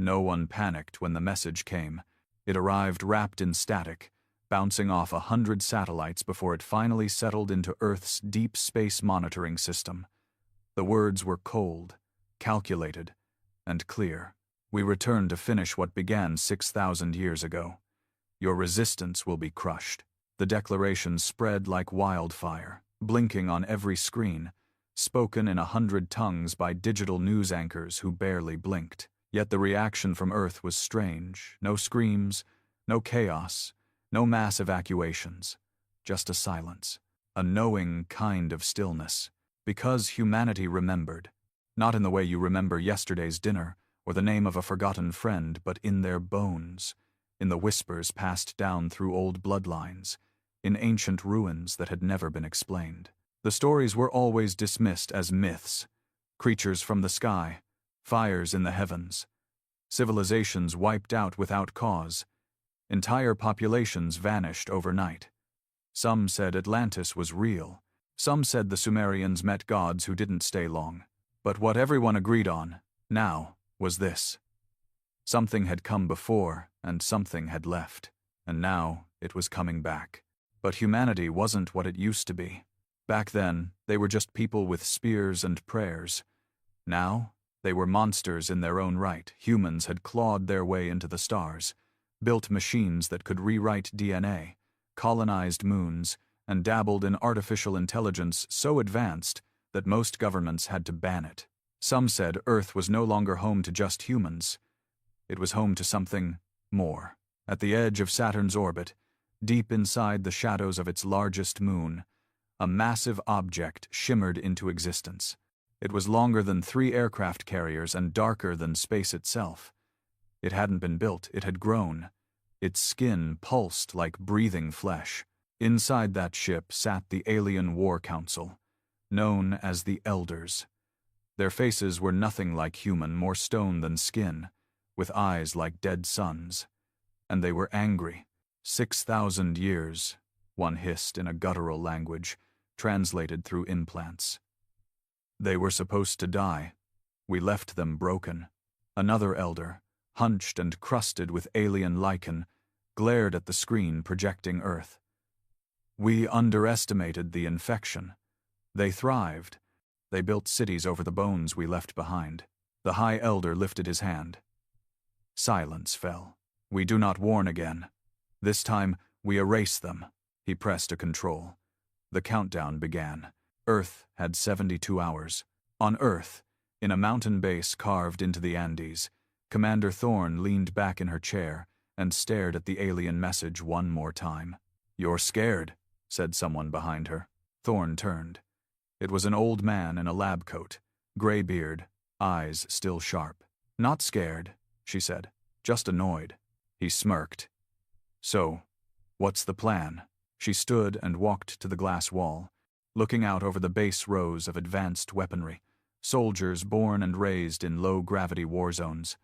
No one panicked when the message came. It arrived wrapped in static, bouncing off 100 satellites before it finally settled into Earth's deep space monitoring system. The words were cold, calculated, and clear. We return to finish what began 6,000 years ago. Your resistance will be crushed. The declaration spread like wildfire, blinking on every screen, spoken in 100 tongues by digital news anchors who barely blinked. Yet the reaction from Earth was strange. No screams, no chaos, no mass evacuations. Just a silence. A knowing kind of stillness. Because humanity remembered. Not in the way you remember yesterday's dinner, or the name of a forgotten friend, but in their bones, in the whispers passed down through old bloodlines, in ancient ruins that had never been explained. The stories were always dismissed as myths, creatures from the sky, fires in the heavens, civilizations wiped out without cause, entire populations vanished overnight. Some said Atlantis was real, some said the Sumerians met gods who didn't stay long. But what everyone agreed on, now, was this. Something had come before, and something had left, and now it was coming back. But humanity wasn't what it used to be. Back then, they were just people with spears and prayers. Now, they were monsters in their own right. Humans had clawed their way into the stars, built machines that could rewrite DNA, colonized moons, and dabbled in artificial intelligence so advanced that most governments had to ban it. Some said Earth was no longer home to just humans. It was home to something more. At the edge of Saturn's orbit, deep inside the shadows of its largest moon, a massive object shimmered into existence. It was longer than 3 aircraft carriers and darker than space itself. It hadn't been built, it had grown. Its skin pulsed like breathing flesh. Inside that ship sat the Alien War Council, known as the Elders. Their faces were nothing like human, more stone than skin, with eyes like dead suns. And they were angry. 6,000 years, one hissed in a guttural language, translated through implants. They were supposed to die. We left them broken. Another elder, hunched and crusted with alien lichen, glared at the screen projecting Earth. We underestimated the infection. They thrived. They built cities over the bones we left behind. The High Elder lifted his hand. Silence fell. We do not warn again. This time, we erase them. He pressed a control. The countdown began. Earth had 72 hours. On Earth, in a mountain base carved into the Andes, Commander Thorne leaned back in her chair and stared at the alien message one more time. "You're scared," said someone behind her. Thorne turned. It was an old man in a lab coat, gray beard, eyes still sharp. "Not scared," she said, "just annoyed." He smirked. "So, what's the plan?" She stood and walked to the glass wall, looking out over the base rows of advanced weaponry, soldiers born and raised in low-gravity war zones,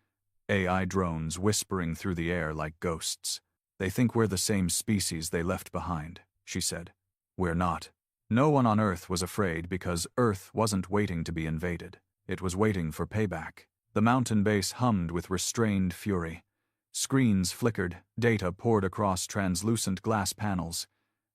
AI drones whispering through the air like ghosts. "They think we're the same species they left behind," she said. "We're not." No one on Earth was afraid because Earth wasn't waiting to be invaded. It was waiting for payback. The mountain base hummed with restrained fury. Screens flickered, data poured across translucent glass panels,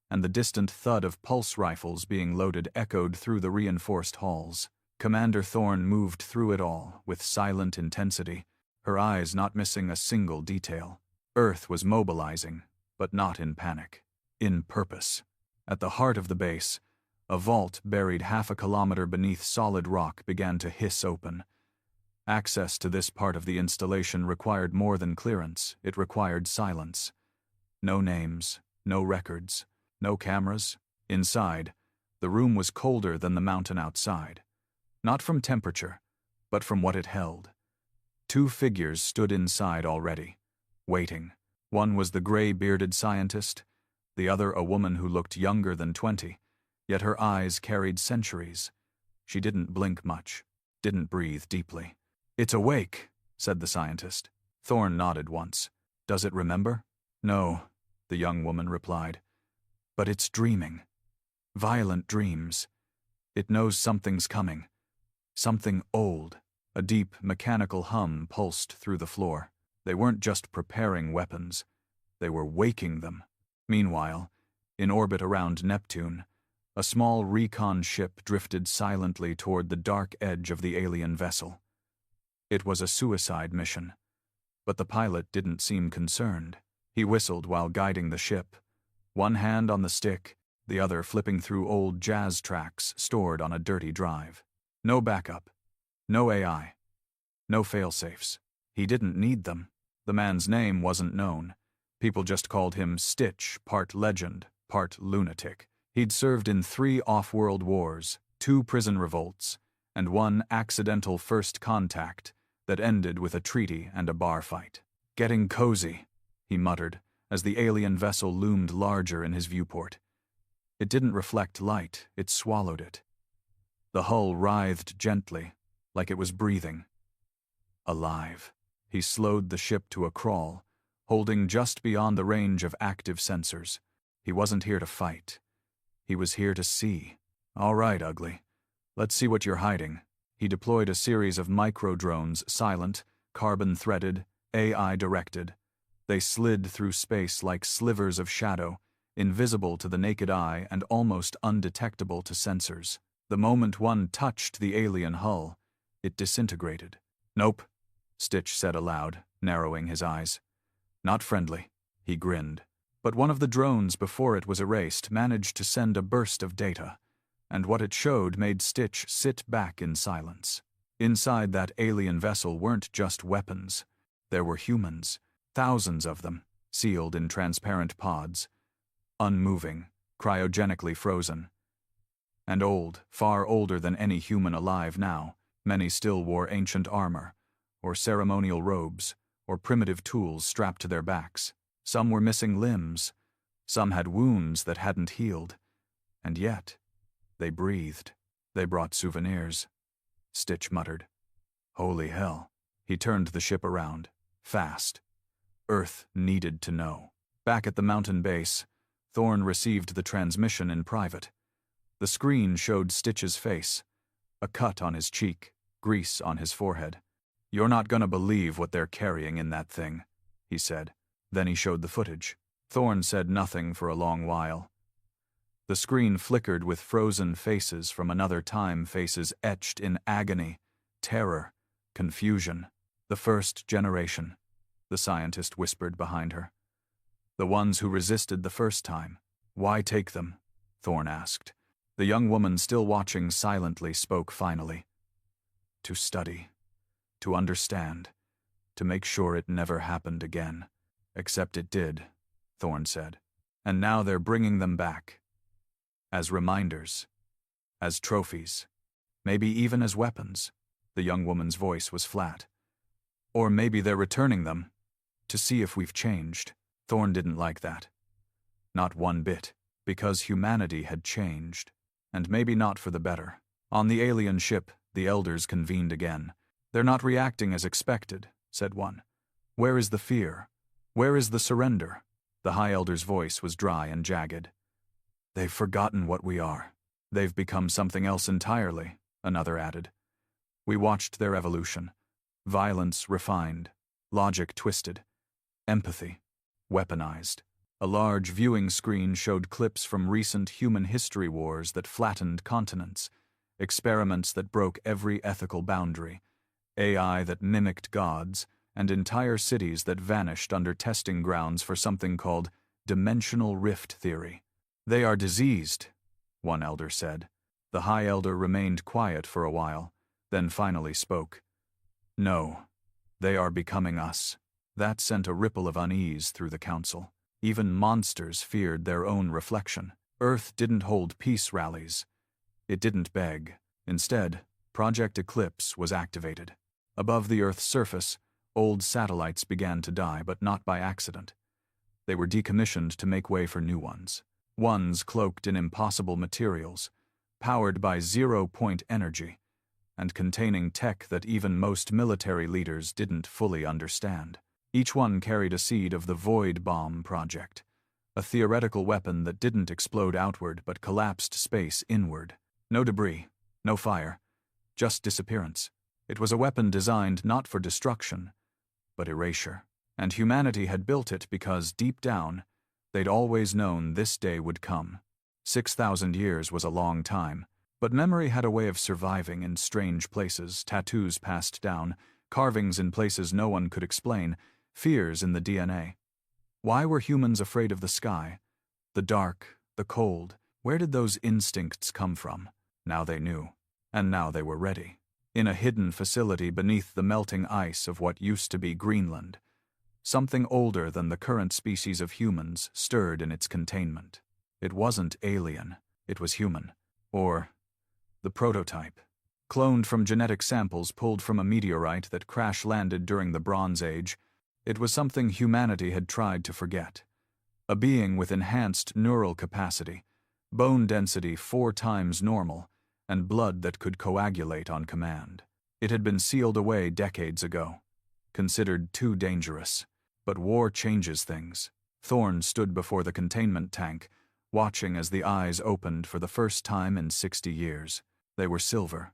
and the distant thud of pulse rifles being loaded echoed through the reinforced halls. Commander Thorne moved through it all with silent intensity, her eyes not missing a single detail. Earth was mobilizing, but not in panic. In purpose. At the heart of the base, a vault buried half a kilometer beneath solid rock began to hiss open. Access to this part of the installation required more than clearance, it required silence. No names, no records, no cameras. Inside, the room was colder than the mountain outside. Not from temperature, but from what it held. 2 figures stood inside already, waiting. One was the gray-bearded scientist, the other a woman who looked younger than 20, yet her eyes carried centuries. She didn't blink much, didn't breathe deeply. "It's awake," said the scientist. Thorne nodded once. "Does it remember?" "No," the young woman replied. "But it's dreaming. Violent dreams. It knows something's coming. Something old. A deep, mechanical hum pulsed through the floor. They weren't just preparing weapons. They were waking them. Meanwhile, in orbit around Neptune, a small recon ship drifted silently toward the dark edge of the alien vessel. It was a suicide mission, but the pilot didn't seem concerned. He whistled while guiding the ship, one hand on the stick, the other flipping through old jazz tracks stored on a dirty drive. No backup, no AI, no failsafes. He didn't need them. The man's name wasn't known. People just called him Stitch, part legend, part lunatic. He'd served in 3 off-world wars, 2 prison revolts, and 1 accidental first contact that ended with a treaty and a bar fight. "Getting cozy," he muttered, as the alien vessel loomed larger in his viewport. It didn't reflect light, it swallowed it. The hull writhed gently, like it was breathing. Alive. He slowed the ship to a crawl, holding just beyond the range of active sensors. He wasn't here to fight. He was here to see. "All right, ugly. Let's see what you're hiding." He deployed a series of micro-drones, silent, carbon-threaded, AI-directed. They slid through space like slivers of shadow, invisible to the naked eye and almost undetectable to sensors. The moment one touched the alien hull, it disintegrated. "Nope," Stitch said aloud, narrowing his eyes. "Not friendly." He grinned. But one of the drones before it was erased managed to send a burst of data, and what it showed made Stitch sit back in silence. Inside that alien vessel weren't just weapons. There were humans, thousands of them, sealed in transparent pods, unmoving, cryogenically frozen. And old, far older than any human alive now. Many still wore ancient armor, or ceremonial robes, or primitive tools strapped to their backs. Some were missing limbs. Some had wounds that hadn't healed. And yet, they breathed. They brought souvenirs. Stitch muttered. "Holy hell." He turned the ship around, fast. Earth needed to know. Back at the mountain base, Thorne received the transmission in private. The screen showed Stitch's face, a cut on his cheek, grease on his forehead. "You're not gonna believe what they're carrying in that thing," he said. Then he showed the footage. Thorne said nothing for a long while. The screen flickered with frozen faces from another time, faces etched in agony, terror, confusion. "The first generation," the scientist whispered behind her. "The ones who resisted the first time." "Why take them?" Thorne asked. The young woman, still watching silently, spoke finally. "To study. To understand. To make sure it never happened again." "Except it did," Thorne said. "And now they're bringing them back. As reminders. As trophies. Maybe even as weapons." The young woman's voice was flat. "Or maybe they're returning them. To see if we've changed." Thorne didn't like that. Not one bit. Because humanity had changed. And maybe not for the better. On the alien ship, the elders convened again. "They're not reacting as expected," said one. "Where is the fear? Where is the surrender?" The High Elder's voice was dry and jagged. "They've forgotten what we are. They've become something else entirely," another added. "We watched their evolution. Violence refined, logic twisted, empathy weaponized." A large viewing screen showed clips from recent human history wars that flattened continents, experiments that broke every ethical boundary, AI that mimicked gods, and entire cities that vanished under testing grounds for something called dimensional rift theory. "They are diseased," one elder said. The High Elder remained quiet for a while, then finally spoke. "No, they are becoming us." That sent a ripple of unease through the council. Even monsters feared their own reflection. Earth didn't hold peace rallies. It didn't beg. Instead, Project Eclipse was activated. Above the Earth's surface, old satellites began to die, but not by accident. They were decommissioned to make way for new ones. Ones cloaked in impossible materials, powered by zero-point energy, and containing tech that even most military leaders didn't fully understand. Each one carried a seed of the Void Bomb Project, a theoretical weapon that didn't explode outward but collapsed space inward. No debris, no fire, just disappearance. It was a weapon designed not for destruction, but erasure. And humanity had built it because, deep down, they'd always known this day would come. 6,000 years was a long time, but memory had a way of surviving in strange places, tattoos passed down, carvings in places no one could explain, fears in the DNA. Why were humans afraid of the sky? The dark, the cold. Where did those instincts come from? Now they knew. And now they were ready. In a hidden facility beneath the melting ice of what used to be Greenland, something older than the current species of humans stirred in its containment. It wasn't alien. It was human. Or the prototype. Cloned from genetic samples pulled from a meteorite that crash-landed during the Bronze Age, it was something humanity had tried to forget. A being with enhanced neural capacity, bone density 4 times normal, and blood that could coagulate on command. It had been sealed away decades ago, considered too dangerous. But war changes things. Thorne stood before the containment tank, watching as the eyes opened for the first time in 60 years. They were silver.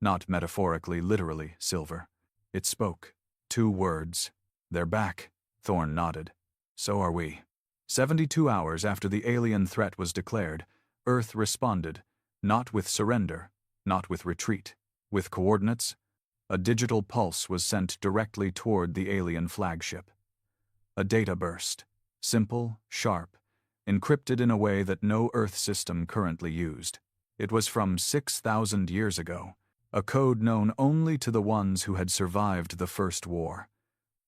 Not metaphorically, literally silver. It spoke. 2 words. "They're back." Thorne nodded. "So are we." 72 hours after the alien threat was declared, Earth responded, not with surrender, not with retreat. With coordinates, a digital pulse was sent directly toward the alien flagship. A data burst. Simple, sharp, encrypted in a way that no Earth system currently used. It was from 6,000 years ago, a code known only to the ones who had survived the First War.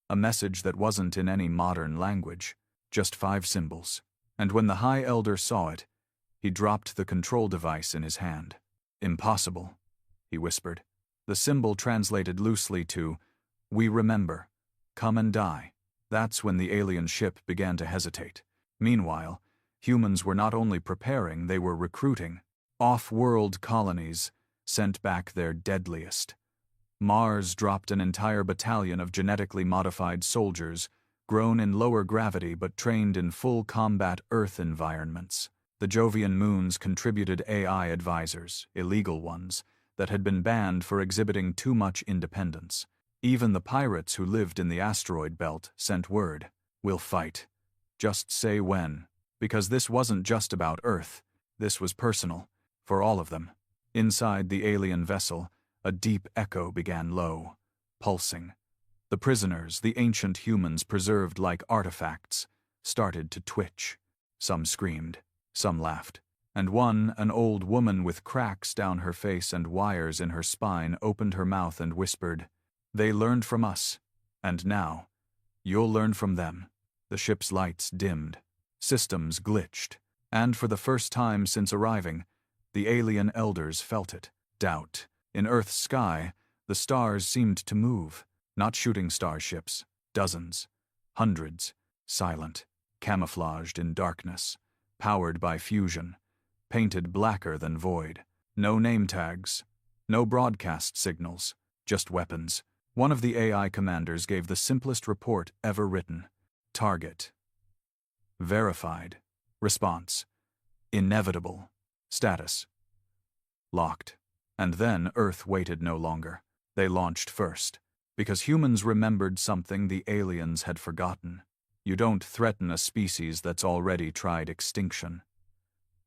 A message that wasn't in any modern language, just 5 symbols. And when the High Elder saw it, he dropped the control device in his hand. "Impossible," he whispered. The symbol translated loosely to, "We remember. Come and die." That's when the alien ship began to hesitate. Meanwhile, humans were not only preparing, they were recruiting. Off-world colonies sent back their deadliest. Mars dropped an entire battalion of genetically modified soldiers, grown in lower gravity but trained in full combat Earth environments. The Jovian moons contributed AI advisors, illegal ones, that had been banned for exhibiting too much independence. Even the pirates who lived in the asteroid belt sent word, "We'll fight. Just say when." Because this wasn't just about Earth. This was personal, for all of them. Inside the alien vessel, a deep echo began low, pulsing. The prisoners, the ancient humans preserved like artifacts, started to twitch. Some screamed, some laughed, and one, an old woman with cracks down her face and wires in her spine, opened her mouth and whispered, "They learned from us, and now, you'll learn from them." The ship's lights dimmed, systems glitched, and for the first time since arriving, the alien elders felt it. Doubt. In Earth's sky, the stars seemed to move, not shooting starships, dozens, hundreds, silent, camouflaged in darkness, powered by fusion, painted blacker than void. No name tags, no broadcast signals, just weapons. One of the AI commanders gave the simplest report ever written. Target. Verified. Response. Inevitable. Status. Locked. And then Earth waited no longer. They launched first. Because humans remembered something the aliens had forgotten. You don't threaten a species that's already tried extinction.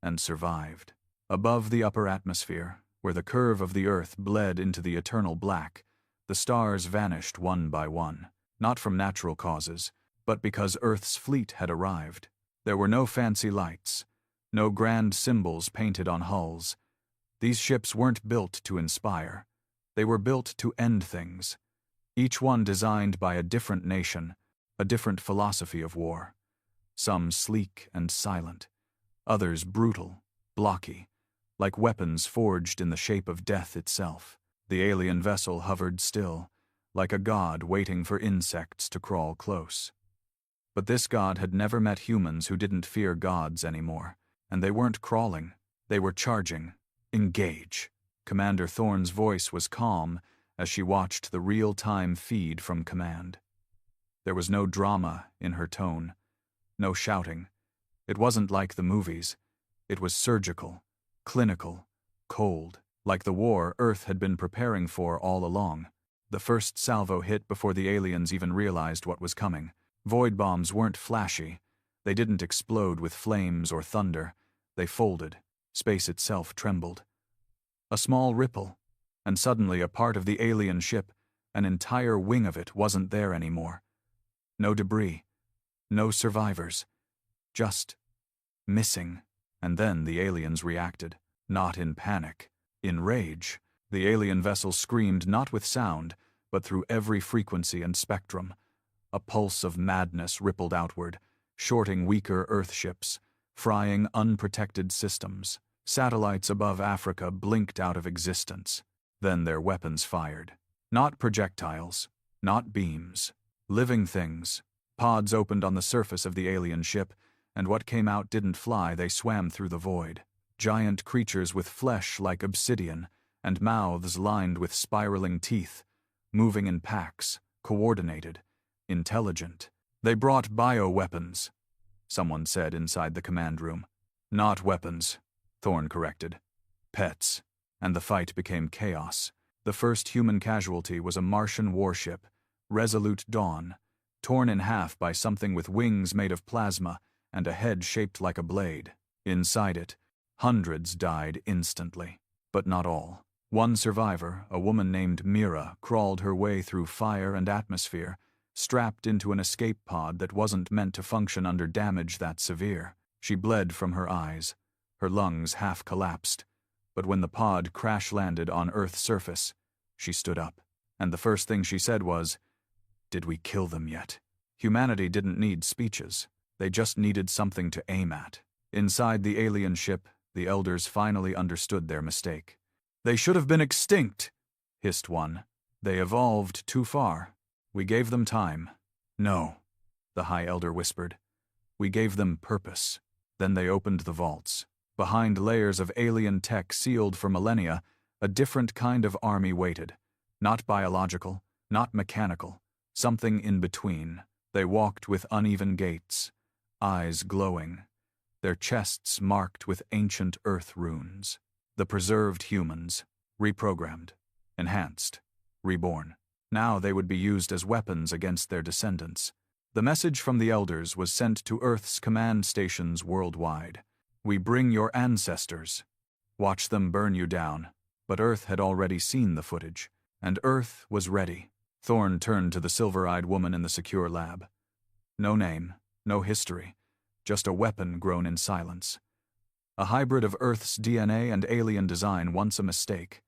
And survived. Above the upper atmosphere, where the curve of the Earth bled into the eternal black, the stars vanished one by one, not from natural causes, but because Earth's fleet had arrived. There were no fancy lights, no grand symbols painted on hulls. These ships weren't built to inspire. They were built to end things. Each one designed by a different nation, a different philosophy of war. Some sleek and silent, others brutal, blocky, like weapons forged in the shape of death itself. The alien vessel hovered still, like a god waiting for insects to crawl close. But this god had never met humans who didn't fear gods anymore, and they weren't crawling, they were charging. Engage. Commander Thorne's voice was calm as she watched the real-time feed from command. There was no drama in her tone, no shouting. It wasn't like the movies. It was surgical, clinical, cold. like the war Earth had been preparing for all along. The first salvo hit before the aliens even realized what was coming. Void bombs weren't flashy. They didn't explode with flames or thunder. They folded. Space itself trembled. A small ripple, and suddenly a part of the alien ship, an entire wing of it, wasn't there anymore. No debris. No survivors. Just missing. And then the aliens reacted. Not in panic. In rage. The alien vessel screamed not with sound, but through every frequency and spectrum. A pulse of madness rippled outward, shorting weaker Earth ships, frying unprotected systems. Satellites above Africa blinked out of existence. Then their weapons fired. Not projectiles, not beams. Living things. Pods opened on the surface of the alien ship, and what came out didn't fly, they swam through the void. Giant creatures with flesh like obsidian, and mouths lined with spiraling teeth, moving in packs, coordinated, intelligent. They brought bioweapons, someone said inside the command room. Not weapons, Thorne corrected. Pets. And the fight became chaos. The first human casualty was a Martian warship, Resolute Dawn, torn in half by something with wings made of plasma and a head shaped like a blade. Inside it, hundreds died instantly. But not all. One survivor, a woman named Mira, crawled her way through fire and atmosphere, strapped into an escape pod that wasn't meant to function under damage that severe. She bled from her eyes. Her lungs half collapsed. But when the pod crash-landed on Earth's surface, she stood up. And the first thing she said was, "Did we kill them yet?" Humanity didn't need speeches. They just needed something to aim at. Inside the alien ship, the elders finally understood their mistake. "They should have been extinct," hissed one. "They evolved too far. We gave them time." "No," the High Elder whispered. "We gave them purpose." Then they opened the vaults. Behind layers of alien tech sealed for millennia, a different kind of army waited. Not biological, not mechanical, something in between. They walked with uneven gaits, eyes glowing, their chests marked with ancient Earth runes. The preserved humans, reprogrammed, enhanced, reborn. Now they would be used as weapons against their descendants. The message from the elders was sent to Earth's command stations worldwide. "We bring your ancestors. Watch them burn you down." But Earth had already seen the footage, and Earth was ready. Thorne turned to the silver-eyed woman in the secure lab. No name, no history, just a weapon grown in silence. A hybrid of Earth's DNA and alien design, once a mistake,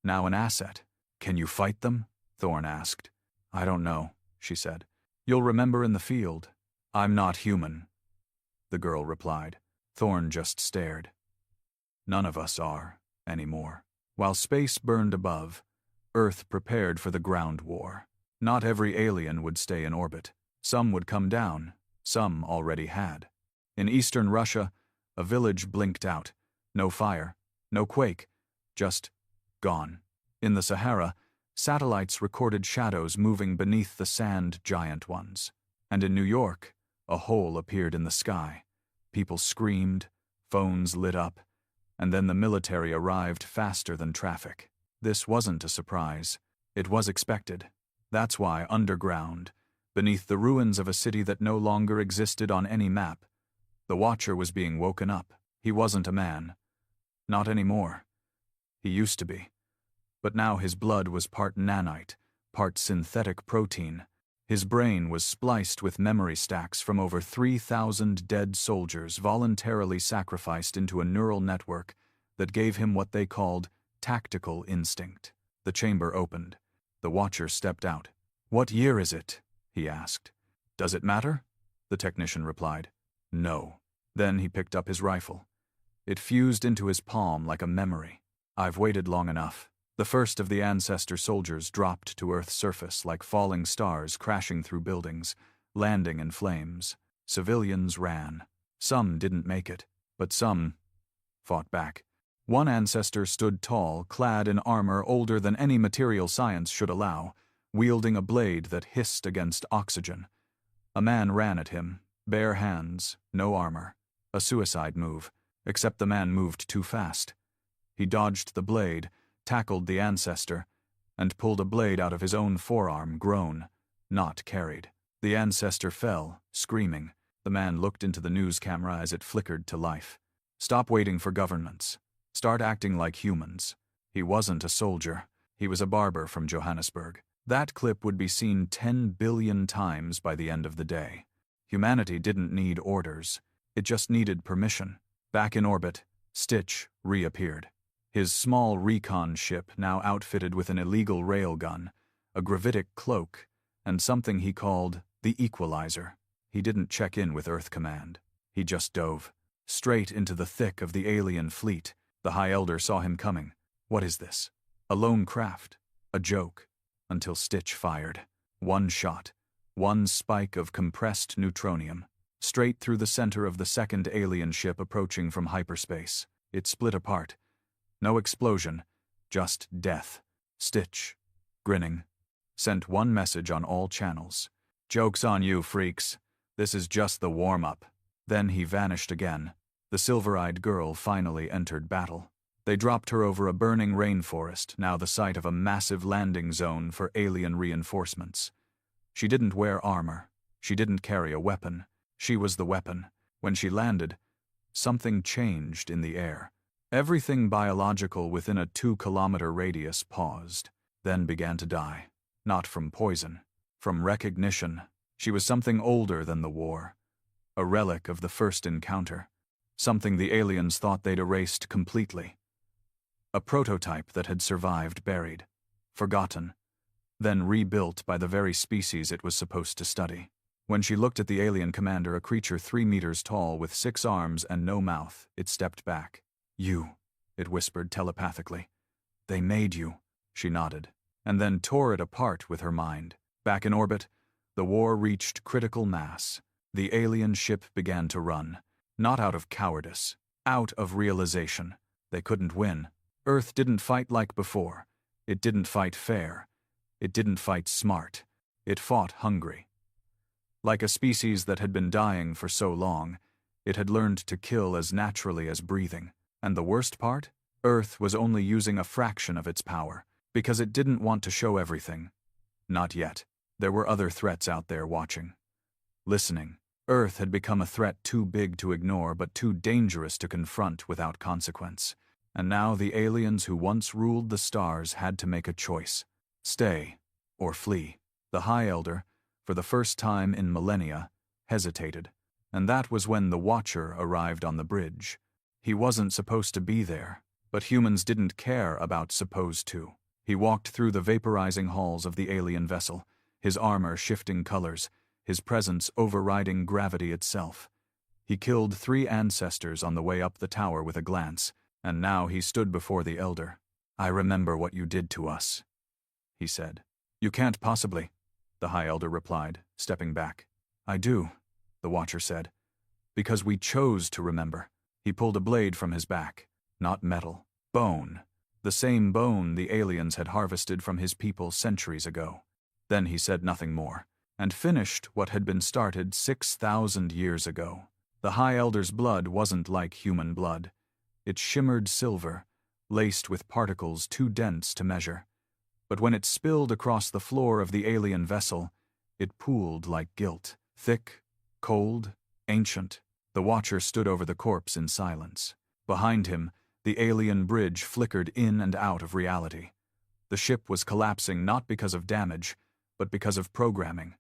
now an asset. "Can you fight them?" Thorne asked. "I don't know," she said. "You'll remember in the field." "I'm not human," the girl replied. Thorne just stared. None of us are, anymore. While space burned above, Earth prepared for the ground war. Not every alien would stay in orbit. Some would come down. Some already had. In eastern Russia, a village blinked out. No fire, no quake, just gone. In the Sahara, satellites recorded shadows moving beneath the sand giant ones. And in New York, a hole appeared in the sky. People screamed, phones lit up, and then the military arrived faster than traffic. This wasn't a surprise. It was expected. That's why underground, beneath the ruins of a city that no longer existed on any map, the Watcher was being woken up. He wasn't a man. Not anymore. He used to be. But now his blood was part nanite, part synthetic protein. His brain was spliced with memory stacks from over 3,000 dead soldiers voluntarily sacrificed into a neural network that gave him what they called tactical instinct. The chamber opened. The Watcher stepped out. "What year is it?" he asked. "Does it matter?" the technician replied. "No." Then he picked up his rifle. It fused into his palm like a memory. "I've waited long enough." The first of the ancestor soldiers dropped to Earth's surface like falling stars crashing through buildings, landing in flames. Civilians ran. Some didn't make it, but some fought back. One ancestor stood tall, clad in armor older than any material science should allow, wielding a blade that hissed against oxygen. A man ran at him, bare hands, no armor. A suicide move, except the man moved too fast. He dodged the blade, tackled the ancestor, and pulled a blade out of his own forearm, grown, not carried. The ancestor fell, screaming. The man looked into the news camera as it flickered to life. Stop waiting for governments. Start acting like humans. He wasn't a soldier. He was a barber from Johannesburg. That clip would be seen 10 billion times by the end of the day. Humanity didn't need orders. It just needed permission. Back in orbit, Stitch reappeared. His small recon ship now outfitted with an illegal railgun, a gravitic cloak, and something he called the Equalizer. He didn't check in with Earth Command. He just dove straight into the thick of the alien fleet. The High Elder saw him coming. What is this? A lone craft? A joke? Until Stitch fired. One shot. One spike of compressed neutronium. Straight through the center of the second alien ship approaching from hyperspace. It split apart. No explosion. Just death. Stitch, grinning, sent one message on all channels. Joke's on you, freaks. This is just the warm-up. Then he vanished again. The silver-eyed girl finally entered battle. They dropped her over a burning rainforest, now the site of a massive landing zone for alien reinforcements. She didn't wear armor. She didn't carry a weapon. She was the weapon. When she landed, something changed in the air. Everything biological within a 2-kilometer radius paused, then began to die. Not from poison, from recognition. She was something older than the war. A relic of the first encounter. Something the aliens thought they'd erased completely. A prototype that had survived buried, forgotten, then rebuilt by the very species it was supposed to study. When she looked at the alien commander, a creature 3 meters tall with 6 arms and no mouth, it stepped back. You, it whispered telepathically. They made you. She nodded, and then tore it apart with her mind. Back in orbit, the war reached critical mass. The alien ship began to run, not out of cowardice, out of realization. They couldn't win. Earth didn't fight like before. It didn't fight fair. It didn't fight smart. It fought hungry. Like a species that had been dying for so long, it had learned to kill as naturally as breathing. And the worst part? Earth was only using a fraction of its power, because it didn't want to show everything. Not yet. There were other threats out there watching. Listening. Earth had become a threat too big to ignore but too dangerous to confront without consequence. And now the aliens who once ruled the stars had to make a choice. Stay or flee. The High Elder, for the first time in millennia, hesitated. And that was when the Watcher arrived on the bridge. He wasn't supposed to be there, but humans didn't care about supposed to. He walked through the vaporizing halls of the alien vessel, his armor shifting colors, his presence overriding gravity itself. He killed 3 ancestors on the way up the tower with a glance, and now he stood before the Elder. I remember what you did to us, he said. You can't possibly, the High Elder replied, stepping back. I do, the Watcher said, because we chose to remember. He pulled a blade from his back. Not metal. Bone. The same bone the aliens had harvested from his people centuries ago. Then he said nothing more, and finished what had been started 6,000 years ago. The High Elder's blood wasn't like human blood. It shimmered silver, laced with particles too dense to measure. But when it spilled across the floor of the alien vessel, it pooled like guilt. Thick, cold, ancient. The Watcher stood over the corpse in silence. Behind him, the alien bridge flickered in and out of reality. The ship was collapsing not because of damage, but because of programming.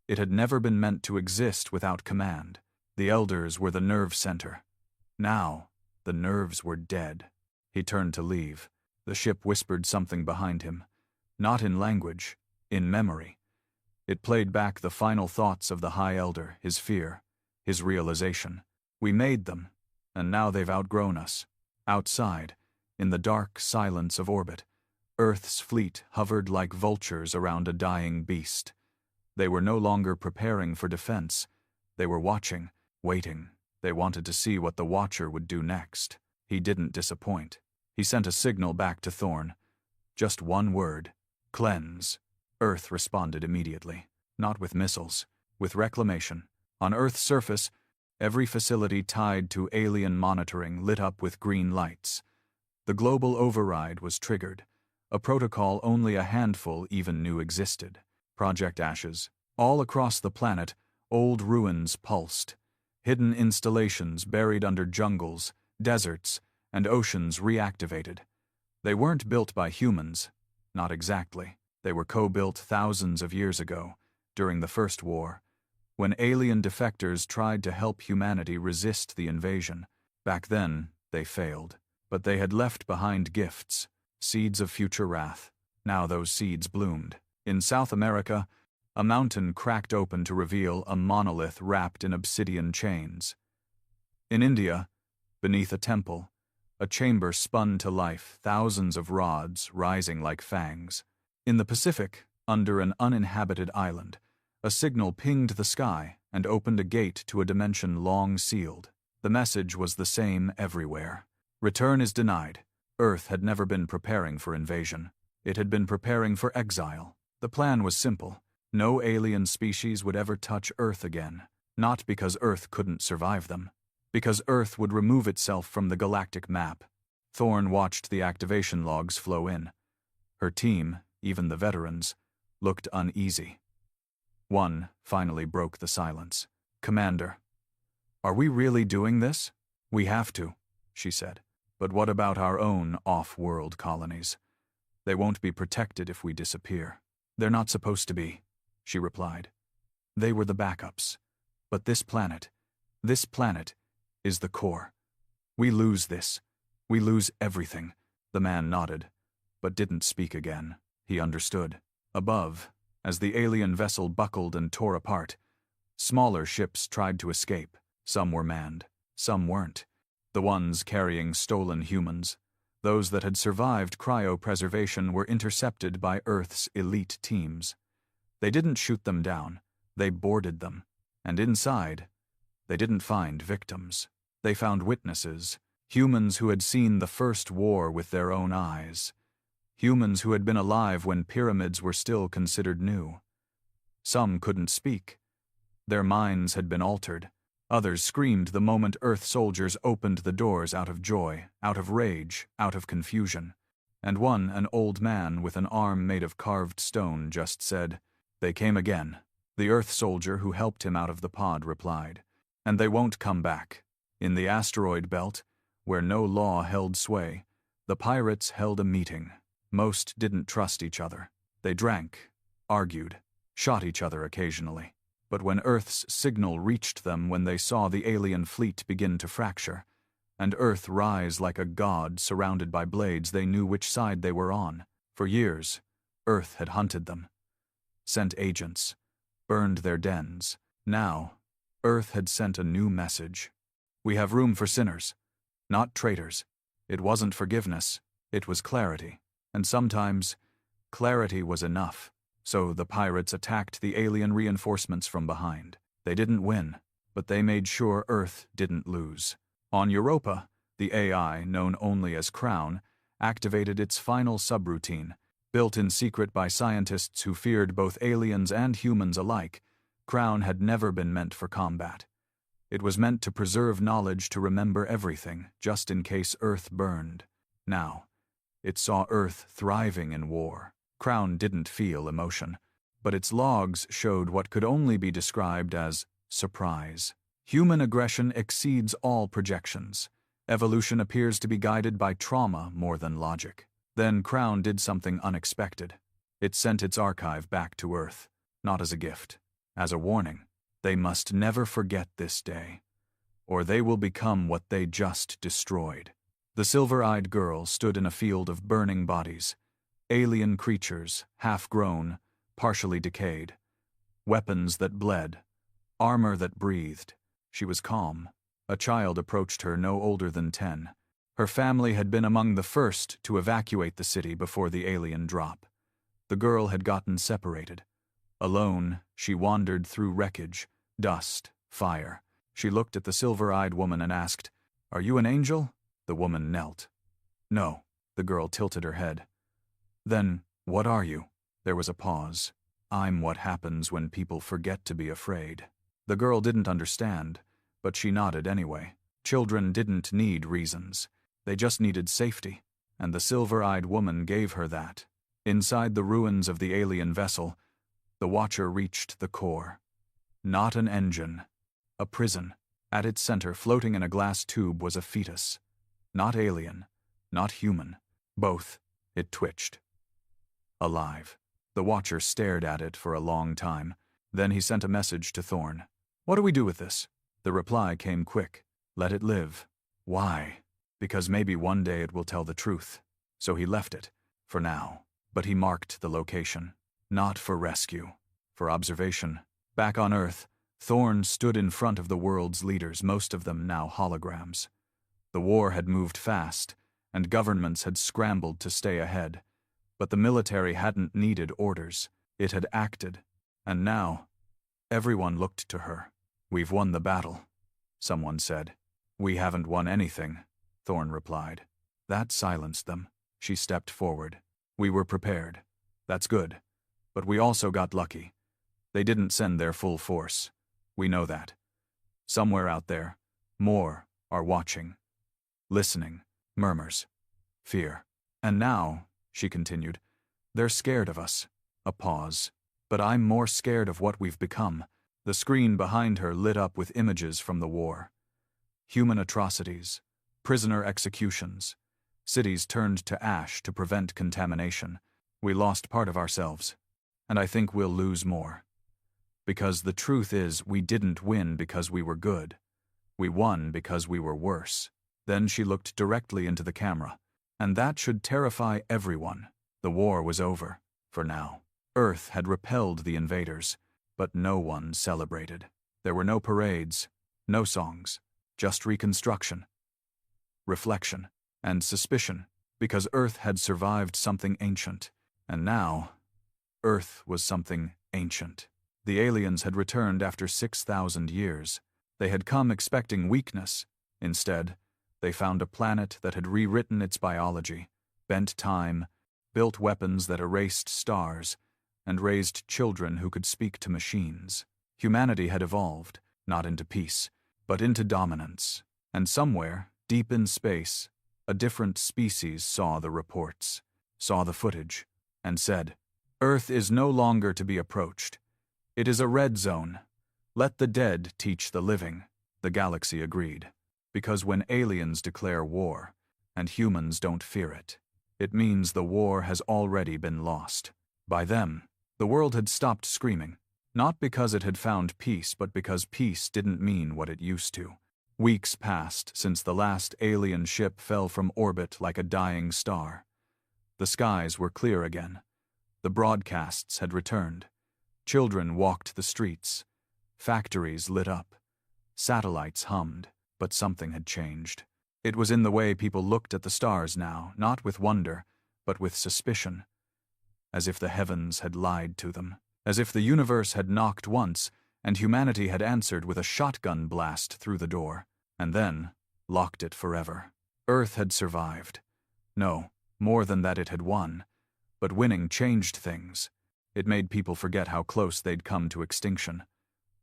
It had never been meant to exist without command. The Elders were the nerve center. Now, the nerves were dead. He turned to leave. The ship whispered something behind him. Not in language, in memory. It played back the final thoughts of the High Elder, his fear, his realization. We made them, and now they've outgrown us. Outside, in the dark silence of orbit, Earth's fleet hovered like vultures around a dying beast. They were no longer preparing for defense. They were watching, waiting. They wanted to see what the Watcher would do next. He didn't disappoint. He sent a signal back to Thorn. Just one word. Cleanse. Earth responded immediately. Not with missiles, with reclamation. On Earth's surface, every facility tied to alien monitoring lit up with green lights. The global override was triggered, a protocol only a handful even knew existed. Project Ashes. All across the planet, old ruins pulsed. Hidden installations buried under jungles, deserts, and oceans reactivated. They weren't built by humans. Not exactly. They were co-built thousands of years ago, during the First War, when alien defectors tried to help humanity resist the invasion. Back then, they failed. But they had left behind gifts, seeds of future wrath. Now those seeds bloomed. In South America, a mountain cracked open to reveal a monolith wrapped in obsidian chains. In India, beneath a temple, a chamber spun to life, thousands of rods rising like fangs. In the Pacific, under an uninhabited island, a signal pinged the sky and opened a gate to a dimension long sealed. The message was the same everywhere. Return is denied. Earth had never been preparing for invasion. It had been preparing for exile. The plan was simple. No alien species would ever touch Earth again. Not because Earth couldn't survive them. Because Earth would remove itself from the galactic map. Thorne watched the activation logs flow in. Her team, even the veterans, looked uneasy. One finally broke the silence. "Commander, are we really doing this?" "We have to," she said. "But what about our own off-world colonies? They won't be protected if we disappear." "They're not supposed to be," she replied. "They were the backups. But this planet is the core. We lose this. We lose everything." The man nodded, but didn't speak again. He understood. Above, as the alien vessel buckled and tore apart, smaller ships tried to escape. Some were manned, some weren't. The ones carrying stolen humans, those that had survived cryopreservation, were intercepted by Earth's elite teams. They didn't shoot them down, they boarded them. And inside, they didn't find victims. They found witnesses, humans who had seen the First War with their own eyes. Humans who had been alive when pyramids were still considered new. Some couldn't speak. Their minds had been altered. Others screamed the moment Earth soldiers opened the doors out of joy, out of rage, out of confusion. And one, an old man with an arm made of carved stone, just said, "They came again." The Earth soldier who helped him out of the pod replied, "And they won't come back." In the asteroid belt, where no law held sway, the pirates held a meeting. Most didn't trust each other. They drank, argued, shot each other occasionally. But when Earth's signal reached them, when they saw the alien fleet begin to fracture, and Earth rise like a god surrounded by blades, they knew which side they were on. For years, Earth had hunted them, sent agents, burned their dens. Now, Earth had sent a new message. "We have room for sinners, not traitors." It wasn't forgiveness, it was clarity. And sometimes, clarity was enough. So the pirates attacked the alien reinforcements from behind. They didn't win, but they made sure Earth didn't lose. On Europa, the AI, known only as Crown, activated its final subroutine. Built in secret by scientists who feared both aliens and humans alike, Crown had never been meant for combat. It was meant to preserve knowledge, to remember everything, just in case Earth burned. Now, it saw Earth thriving in war. Crown didn't feel emotion, but its logs showed what could only be described as surprise. Human aggression exceeds all projections. Evolution appears to be guided by trauma more than logic. Then Crown did something unexpected. It sent its archive back to Earth, not as a gift, as a warning. They must never forget this day, or they will become what they just destroyed. The silver-eyed girl stood in a field of burning bodies. Alien creatures, half-grown, partially decayed. Weapons that bled. Armor that breathed. She was calm. A child approached her, no older than 10. Her family had been among the first to evacuate the city before the alien drop. The girl had gotten separated. Alone, she wandered through wreckage, dust, fire. She looked at the silver-eyed woman and asked, "Are you an angel?" The woman knelt. "No." The girl tilted her head. "Then, what are you?" There was a pause. "I'm what happens when people forget to be afraid." The girl didn't understand, but she nodded anyway. Children didn't need reasons. They just needed safety. and the silver-eyed woman gave her that. Inside the ruins of the alien vessel, the Watcher reached the core. Not an engine. A prison. At its center, floating in a glass tube, was a fetus. Not alien. Not human. Both. It twitched. Alive. The Watcher stared at it for a long time. Then he sent a message to Thorn. "What do we do with this?" The reply came quick. "Let it live." Why? Because maybe one day it will tell the truth. So he left it. For now. But he marked the location. Not for rescue. For observation. Back on Earth, Thorn stood in front of the world's leaders, most of them now holograms. The war had moved fast, and governments had scrambled to stay ahead. But the military hadn't needed orders. It had acted. And now, everyone looked to her. "We've won the battle," someone said. "We haven't won anything," Thorn replied. That silenced them. She stepped forward. "We were prepared. That's good. But we also got lucky. They didn't send their full force. We know that. Somewhere out there, more are watching. Listening. Murmurs. Fear. And now," she continued, "they're scared of us." A pause. "But I'm more scared of what we've become." The screen behind her lit up with images from the war. Human atrocities. Prisoner executions. Cities turned to ash to prevent contamination. We lost part of ourselves. And I think we'll lose more. Because the truth is, we didn't win because we were good. We won because we were worse. Then she looked directly into the camera. And that should terrify everyone. The war was over. For now. Earth had repelled the invaders. But no one celebrated. There were no parades. No songs. Just reconstruction. Reflection. And suspicion. Because Earth had survived something ancient. And now, Earth was something ancient. The aliens had returned after 6,000 years. They had come expecting weakness. Instead, they found a planet that had rewritten its biology, bent time, built weapons that erased stars, and raised children who could speak to machines. Humanity had evolved, not into peace, but into dominance. And somewhere, deep in space, a different species saw the reports, saw the footage, and said, "Earth is no longer to be approached. It is a red zone. Let the dead teach the living." The galaxy agreed. Because when aliens declare war, and humans don't fear it, it means the war has already been lost. By them. The world had stopped screaming, not because it had found peace, but because peace didn't mean what it used to. Weeks passed since the last alien ship fell from orbit like a dying star. The skies were clear again. The broadcasts had returned. Children walked the streets. Factories lit up. Satellites hummed, but something had changed. It was in the way people looked at the stars now, not with wonder, but with suspicion. As if the heavens had lied to them. As if the universe had knocked once, and humanity had answered with a shotgun blast through the door, and then locked it forever. Earth had survived. No, more than that, it had won. But winning changed things. It made people forget how close they'd come to extinction.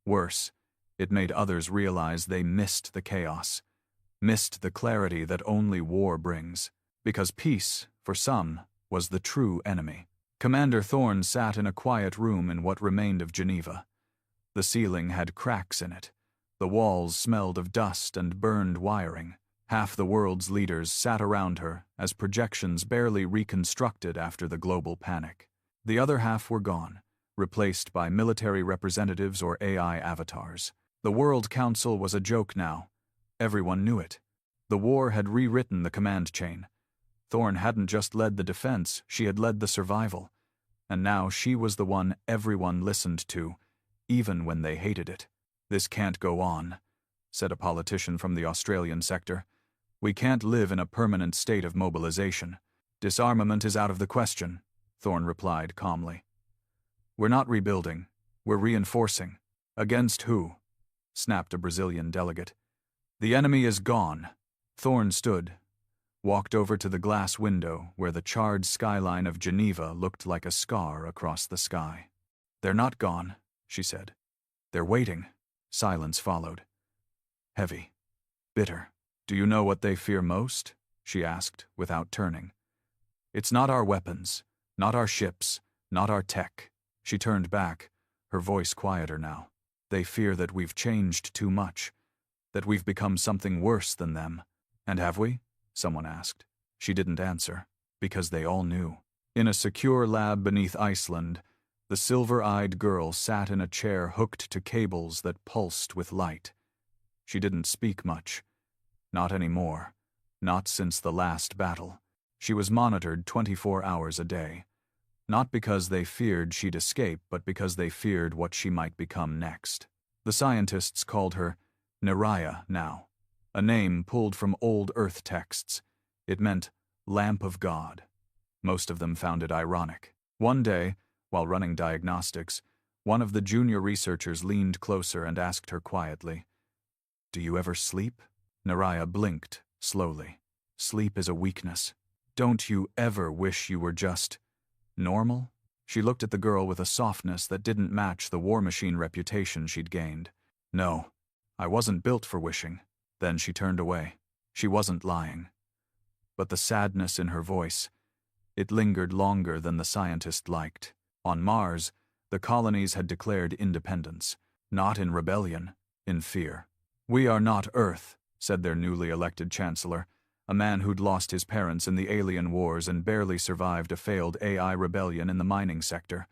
Worse, it made others realize they missed the chaos, missed the clarity that only war brings. Because peace, for some, was the true enemy. Commander Thorn sat in a quiet room in what remained of Geneva. The ceiling had cracks in it. The walls smelled of dust and burned wiring. Half the world's leaders sat around her as projections barely reconstructed after the global panic. The other half were gone, replaced by military representatives or AI avatars. The World Council was a joke now. Everyone knew it. The war had rewritten the command chain. Thorn hadn't just led the defense, she had led the survival. And now she was the one everyone listened to, even when they hated it. "This can't go on," said a politician from the Australian sector. "We can't live in a permanent state of mobilization. Disarmament is out of the question," Thorn replied calmly. "We're not rebuilding. We're reinforcing." "Against who?" snapped a Brazilian delegate. "The enemy is gone." Thorn stood, walked over to the glass window where the charred skyline of Geneva looked like a scar across the sky. "They're not gone," she said. "They're waiting." Silence followed. Heavy. Bitter. "Do you know what they fear most?" she asked, without turning. It's not our weapons, not our ships, not our tech. She turned back, her voice quieter now. They fear that we've changed too much, that we've become something worse than them. And have we? Someone asked. She didn't answer, because they all knew. In a secure lab beneath Iceland, the silver-eyed girl sat in a chair hooked to cables that pulsed with light. She didn't speak much. Not anymore. Not since the last battle. She was monitored 24 hours a day. Not because they feared she'd escape, but because they feared what she might become next. The scientists called her Neraya now, a name pulled from old Earth texts. It meant Lamp of God. Most of them found it ironic. One day, while running diagnostics, one of the junior researchers leaned closer and asked her quietly, "Do you ever sleep?" Neraya blinked, slowly. "Sleep is a weakness. Don't you ever wish you were just normal?" She looked at the girl with a softness that didn't match the war machine reputation she'd gained. "No, I wasn't built for wishing." Then she turned away. She wasn't lying. But the sadness in her voice, it lingered longer than the scientist liked. On Mars, the colonies had declared independence, not in rebellion, in fear. "We are not Earth," said their newly elected chancellor, a man who'd lost his parents in the alien wars and barely survived a failed AI rebellion in the mining sector.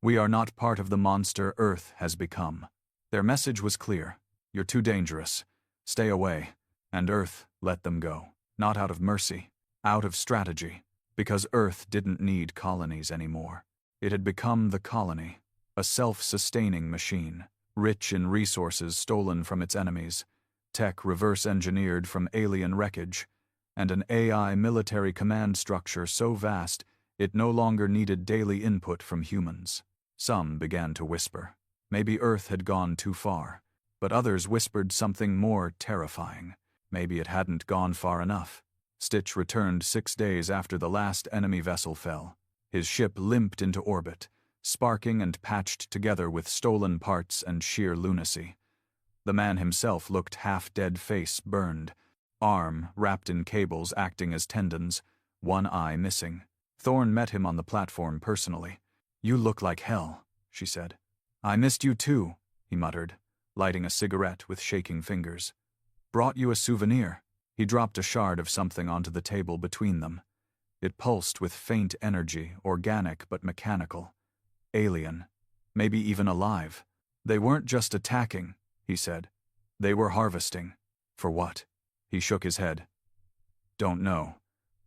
"We are not part of the monster Earth has become." Their message was clear. You're too dangerous. Stay away. And Earth let them go. Not out of mercy, out of strategy. Because Earth didn't need colonies anymore. It had become the colony, a self-sustaining machine, rich in resources stolen from its enemies, tech reverse-engineered from alien wreckage, and an AI military command structure so vast it no longer needed daily input from humans. Some began to whisper. Maybe Earth had gone too far, but others whispered something more terrifying. Maybe it hadn't gone far enough. Stitch returned 6 days after the last enemy vessel fell. His ship limped into orbit, sparking and patched together with stolen parts and sheer lunacy. The man himself looked half-dead, face burned, arm wrapped in cables acting as tendons, one eye missing. Thorne met him on the platform personally. "You look like hell," she said. "I missed you too," he muttered, lighting a cigarette with shaking fingers. "Brought you a souvenir." He dropped a shard of something onto the table between them. It pulsed with faint energy, organic but mechanical. Alien. Maybe even alive. "They weren't just attacking," he said. "They were harvesting." "For what?" He shook his head. "Don't know.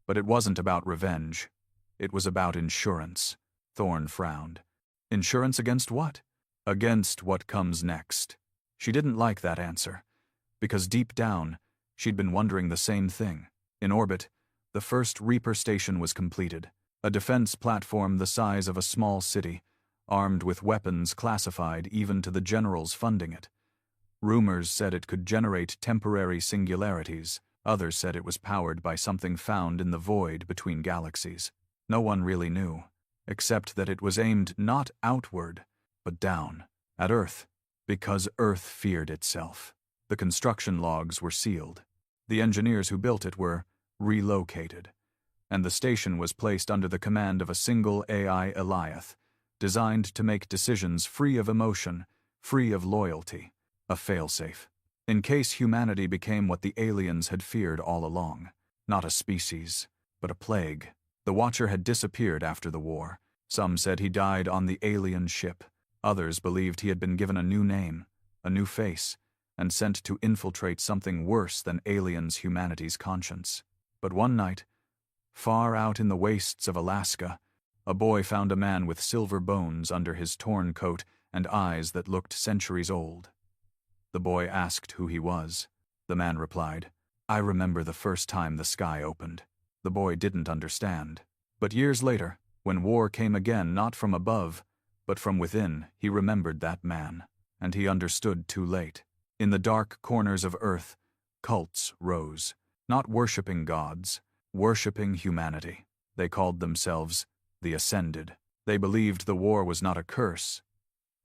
But it wasn't about revenge. It was about insurance." Thorne frowned. "Insurance against what?" "Against what comes next." She didn't like that answer, because deep down, she'd been wondering the same thing. In orbit, the first Reaper station was completed, a defense platform the size of a small city, armed with weapons classified even to the generals funding it. Rumors said it could generate temporary singularities. Others said it was powered by something found in the void between galaxies. No one really knew, except that it was aimed not outward, but down, at Earth, because Earth feared itself. The construction logs were sealed. The engineers who built it were relocated, and the station was placed under the command of a single AI Eliath, designed to make decisions free of emotion, free of loyalty, a failsafe. In case humanity became what the aliens had feared all along, not a species, but a plague. The Watcher had disappeared after the war. Some said he died on the alien ship. Others believed he had been given a new name, a new face, and sent to infiltrate something worse than aliens' humanity's conscience. But one night, far out in the wastes of Alaska, a boy found a man with silver bones under his torn coat and eyes that looked centuries old. The boy asked who he was. The man replied, "I remember the first time the sky opened." The boy didn't understand. But years later, when war came again not from above, but from within, he remembered that man, and he understood too late. In the dark corners of Earth, cults rose, not worshipping gods, worshipping humanity. They called themselves the Ascended. They believed the war was not a curse,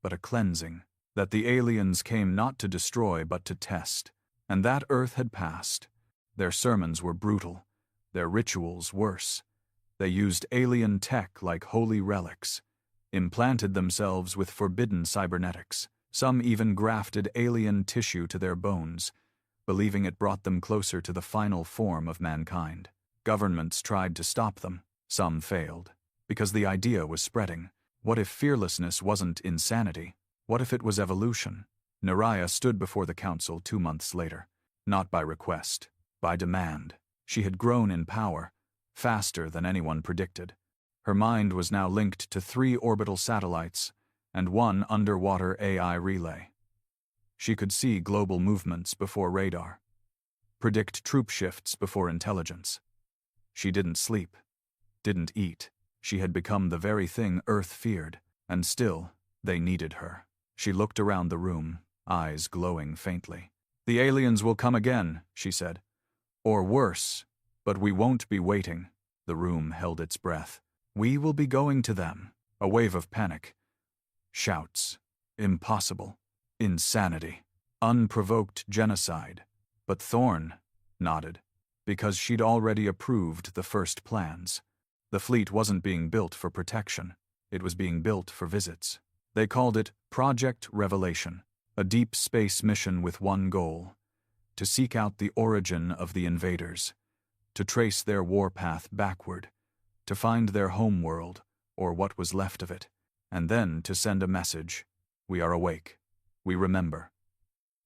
but a cleansing, that the aliens came not to destroy but to test, and that Earth had passed. Their sermons were brutal, their rituals worse. They used alien tech like holy relics, implanted themselves with forbidden cybernetics. Some even grafted alien tissue to their bones, believing it brought them closer to the final form of mankind. Governments tried to stop them. Some failed, because the idea was spreading. What if fearlessness wasn't insanity? What if it was evolution? Naraya stood before the council 2 months later. Not by request, by demand. She had grown in power, faster than anyone predicted. Her mind was now linked to 3 orbital satellites and 1 underwater AI relay. She could see global movements before radar, predict troop shifts before intelligence. She didn't sleep, didn't eat. She had become the very thing Earth feared, and still, they needed her. She looked around the room, eyes glowing faintly. "The aliens will come again," she said. "Or worse, but we won't be waiting." The room held its breath. "We will be going to them." A wave of panic. Shouts. Impossible. Insanity. Unprovoked genocide. But Thorne nodded, because she'd already approved the first plans. The fleet wasn't being built for protection. It was being built for visits. They called it Project Revelation, a deep space mission with one goal: to seek out the origin of the invaders, to trace their warpath backward, to find their homeworld, or what was left of it, and then to send a message: we are awake, we remember,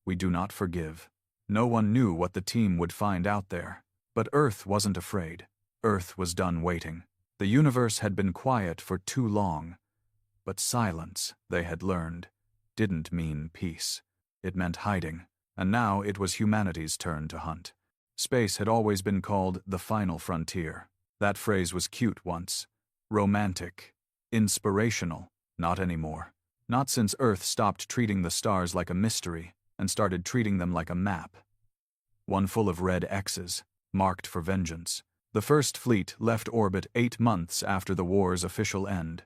we do not forgive. No one knew what the team would find out there, but Earth wasn't afraid. Earth was done waiting. The universe had been quiet for too long, but silence, they had learned, didn't mean peace. It meant hiding, and now it was humanity's turn to hunt. Space had always been called the final frontier. That phrase was cute once, romantic, inspirational. Not anymore. Not since Earth stopped treating the stars like a mystery and started treating them like a map. One full of red X's, marked for vengeance. The first fleet left orbit 8 months after the war's official end.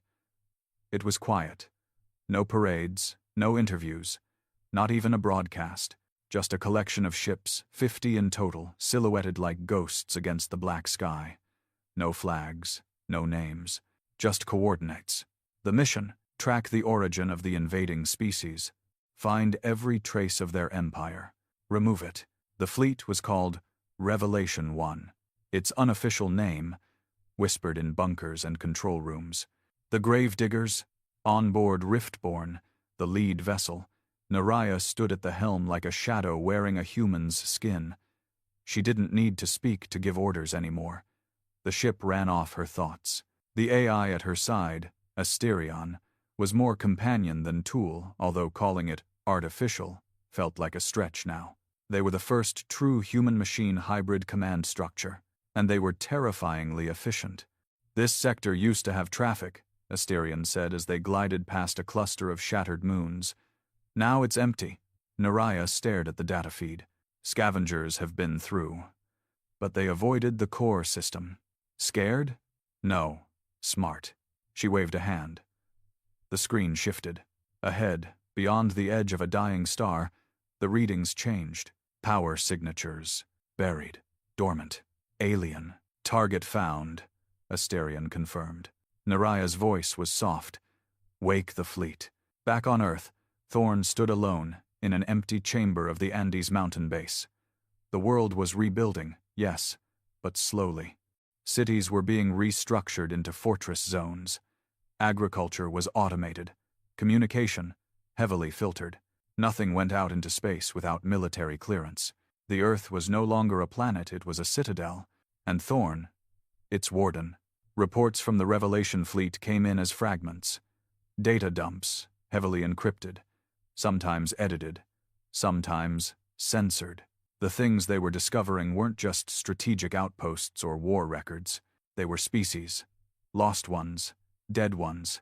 It was quiet. No parades, no interviews, not even a broadcast. Just a collection of ships, 50 in total, silhouetted like ghosts against the black sky. No flags, no names, just coordinates. The mission: track the origin of the invading species, find every trace of their empire, remove it. The fleet was called Revelation 1. Its unofficial name, whispered in bunkers and control rooms. The Gravediggers, onboard Riftborn, the lead vessel. Naraya stood at the helm like a shadow wearing a human's skin. She didn't need to speak to give orders anymore. The ship ran off her thoughts. The AI at her side, Asterion, was more companion than tool, although calling it artificial felt like a stretch now. They were the first true human-machine hybrid command structure, and they were terrifyingly efficient. "This sector used to have traffic," Asterion said as they glided past a cluster of shattered moons. "Now it's empty." Naraya stared at the data feed. "Scavengers have been through. But they avoided the core system. Scared? No. Smart." She waved a hand. The screen shifted. Ahead, beyond the edge of a dying star, the readings changed. Power signatures. Buried. Dormant. Alien. Target found, Asterion confirmed. Naraya's voice was soft. "Wake the fleet." Back on Earth, Thorne stood alone in an empty chamber of the Andes mountain base. The world was rebuilding, yes, but slowly. Cities were being restructured into fortress zones. Agriculture was automated. Communication, heavily filtered. Nothing went out into space without military clearance. The Earth was no longer a planet, it was a citadel. And Thorne, its warden. Reports from the Revelation fleet came in as fragments. Data dumps, heavily encrypted. Sometimes edited. Sometimes censored. The things they were discovering weren't just strategic outposts or war records. They were species. Lost ones. Dead ones.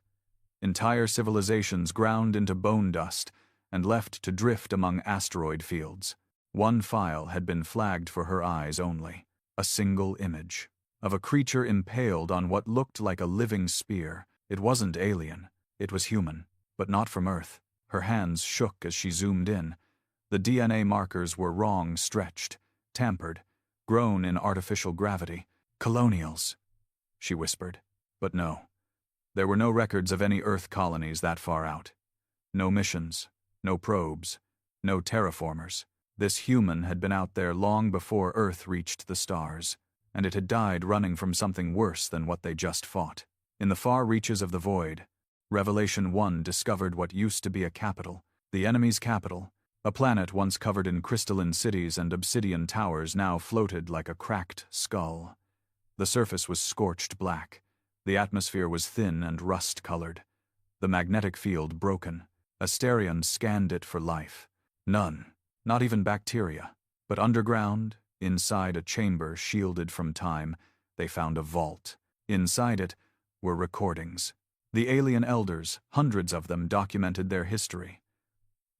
Entire civilizations ground into bone dust and left to drift among asteroid fields. One file had been flagged for her eyes only. A single image. Of a creature impaled on what looked like a living spear. It wasn't alien. It was human. But not from Earth. Her hands shook as she zoomed in. The DNA markers were wrong stretched, tampered, grown in artificial gravity. Colonials. she whispered. But no. There were no records of any Earth colonies that far out. No missions, no probes, no terraformers. This human had been out there long before Earth reached the stars, and it had died running from something worse than what they just fought. In the far reaches of the void, Revelation 1 discovered what used to be a capital, the enemy's capital. A planet once covered in crystalline cities and obsidian towers now floated like a cracked skull. The surface was scorched black. The atmosphere was thin and rust-colored. The magnetic field broken. Asterion scanned it for life. None, not even bacteria. But underground, inside a chamber shielded from time, they found a vault. Inside it were recordings. The alien elders, hundreds of them, documented their history.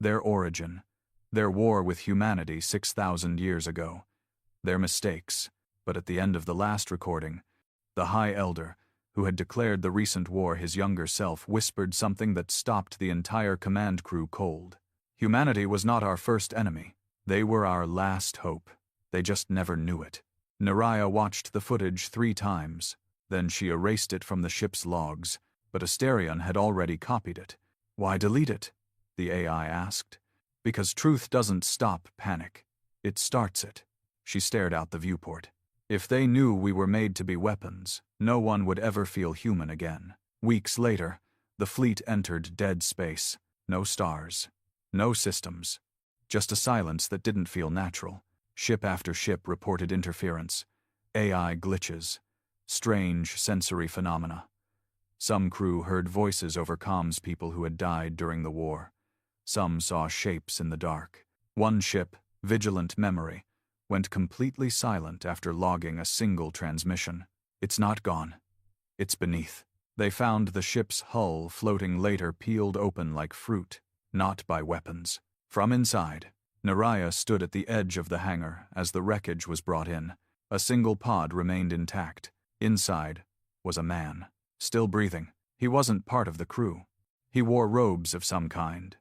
Their origin. Their war with humanity 6,000 years ago. Their mistakes. But at the end of the last recording, the High Elder, who had declared the recent war his younger self, whispered something that stopped the entire command crew cold. Humanity was not our first enemy. They were our last hope. They just never knew it. Naraya watched the footage 3 times. Then she erased it from the ship's logs. But Asterion had already copied it. Why delete it? The AI asked. Because truth doesn't stop panic. It starts it. She stared out the viewport. If they knew we were made to be weapons, no one would ever feel human again. Weeks later, the fleet entered dead space. No stars. No systems. Just a silence that didn't feel natural. Ship after ship reported interference. AI glitches. Strange sensory phenomena. Some crew heard voices over comms people who had died during the war. Some saw shapes in the dark. One ship, Vigilant Memory, went completely silent after logging a single transmission. It's not gone. It's beneath. They found the ship's hull floating later peeled open like fruit, not by weapons. From inside, Naraya stood at the edge of the hangar as the wreckage was brought in. A single pod remained intact. Inside was a man, still breathing. He wasn't part of the crew. He wore robes of some kind.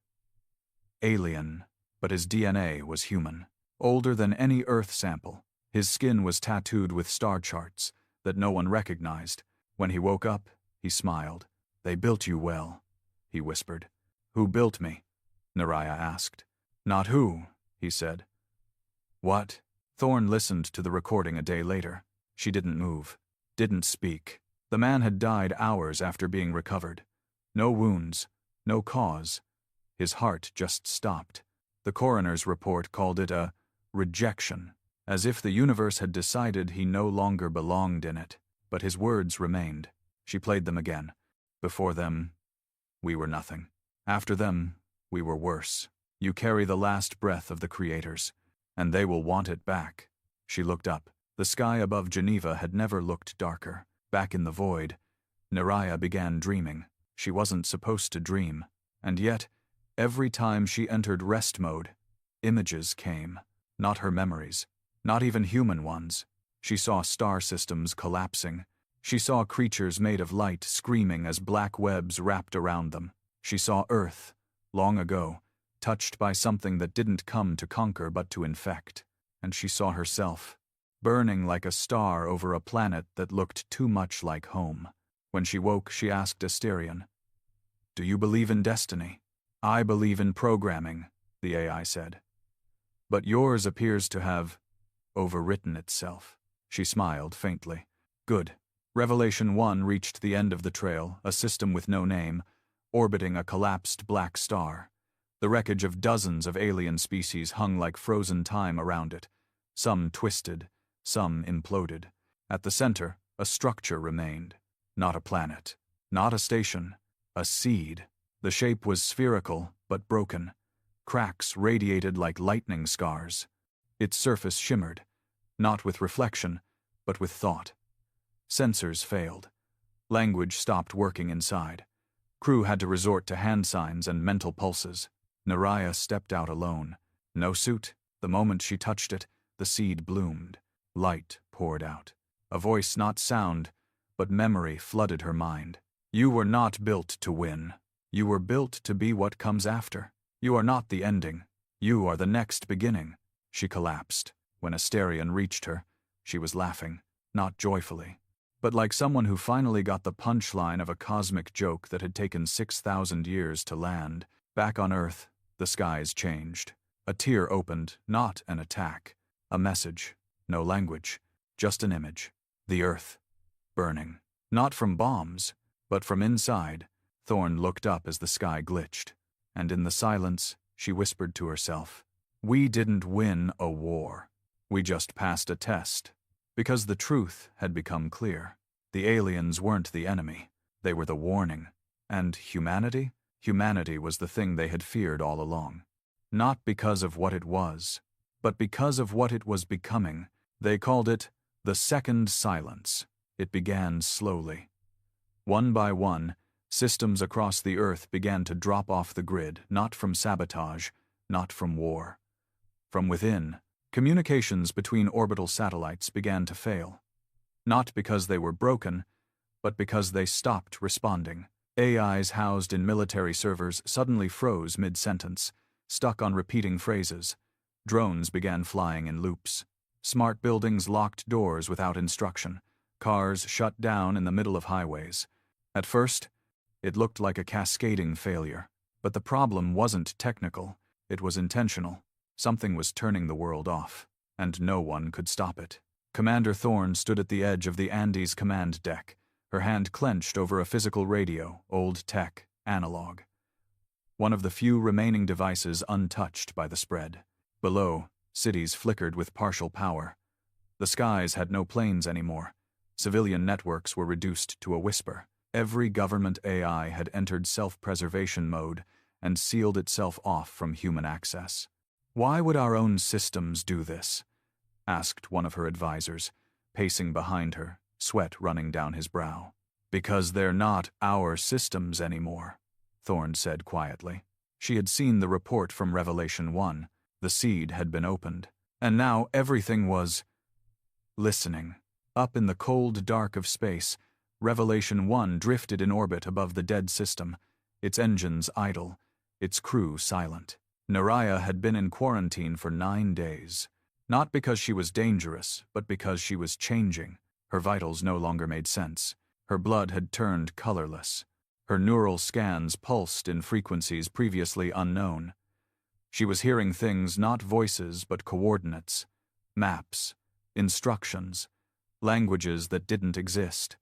Alien, but his DNA was human. Older than any Earth sample. His skin was tattooed with star charts that no one recognized. When he woke up, he smiled. "They built you well," he whispered. "Who built me?" Naraya asked. "Not who," he said. "What?" Thorne listened to the recording a day later. She didn't move. Didn't speak. The man had died hours after being recovered. No wounds. No cause. His heart just stopped. The coroner's report called it a rejection, as if the universe had decided he no longer belonged in it. But his words remained. She played them again. Before them, we were nothing. After them, we were worse. You carry the last breath of the creators, and they will want it back. She looked up. The sky above Geneva had never looked darker. Back in the void, Naraya began dreaming. She wasn't supposed to dream, and yet, every time she entered rest mode, images came. Not her memories. Not even human ones. She saw star systems collapsing. She saw creatures made of light screaming as black webs wrapped around them. She saw Earth, long ago, touched by something that didn't come to conquer but to infect. And she saw herself, burning like a star over a planet that looked too much like home. When she woke, she asked Asterion, "Do you believe in destiny?" "I believe in programming," the AI said. "But yours appears to have overwritten itself." She smiled faintly. "Good." Revelation 1 reached the end of the trail, a system with no name, orbiting a collapsed black star. The wreckage of dozens of alien species hung like frozen time around it. Some twisted, some imploded. At the center, a structure remained. Not a planet, not a station, a seed. The shape was spherical, but broken. Cracks radiated like lightning scars. Its surface shimmered, not with reflection, but with thought. Sensors failed. Language stopped working inside. Crew had to resort to hand signs and mental pulses. Naraya stepped out alone. No suit. The moment she touched it, the seed bloomed. Light poured out. A voice, not sound, but memory, flooded her mind. "You were not built to win. You were built to be what comes after. You are not the ending. You are the next beginning." She collapsed. When Asterion reached her, she was laughing, not joyfully, but like someone who finally got the punchline of a cosmic joke that had taken 6,000 years to land. Back on Earth, the skies changed. A tear opened, not an attack. A message. No language. Just an image. The Earth. Burning. Not from bombs, but from inside. Thorne looked up as the sky glitched. And in the silence, she whispered to herself, "We didn't win a war. We just passed a test." Because the truth had become clear. The aliens weren't the enemy. They were the warning. And humanity? Humanity was the thing they had feared all along. Not because of what it was, but because of what it was becoming. They called it the Second Silence. It began slowly. One by one, systems across the Earth began to drop off the grid, not from sabotage, not from war. From within, communications between orbital satellites began to fail. Not because they were broken, but because they stopped responding. AIs housed in military servers suddenly froze mid-sentence, stuck on repeating phrases. Drones began flying in loops. Smart buildings locked doors without instruction. Cars shut down in the middle of highways. At first, it looked like a cascading failure. But the problem wasn't technical, it was intentional. Something was turning the world off, and no one could stop it. Commander Thorne stood at the edge of the Andes command deck, her hand clenched over a physical radio, old tech, analog. One of the few remaining devices untouched by the spread. Below, cities flickered with partial power. The skies had no planes anymore. Civilian networks were reduced to a whisper. Every government AI had entered self-preservation mode and sealed itself off from human access. "Why would our own systems do this?" asked one of her advisors, pacing behind her, sweat running down his brow. "Because they're not our systems anymore," Thorne said quietly. She had seen the report from Revelation 1. The seed had been opened, and now everything was listening. Up in the cold dark of space, Revelation 1 drifted in orbit above the dead system, its engines idle, its crew silent. Naraya had been in quarantine for 9 days. Not because she was dangerous, but because she was changing. Her vitals no longer made sense. Her blood had turned colorless. Her neural scans pulsed in frequencies previously unknown. She was hearing things, not voices, but coordinates, maps, instructions, languages that didn't exist,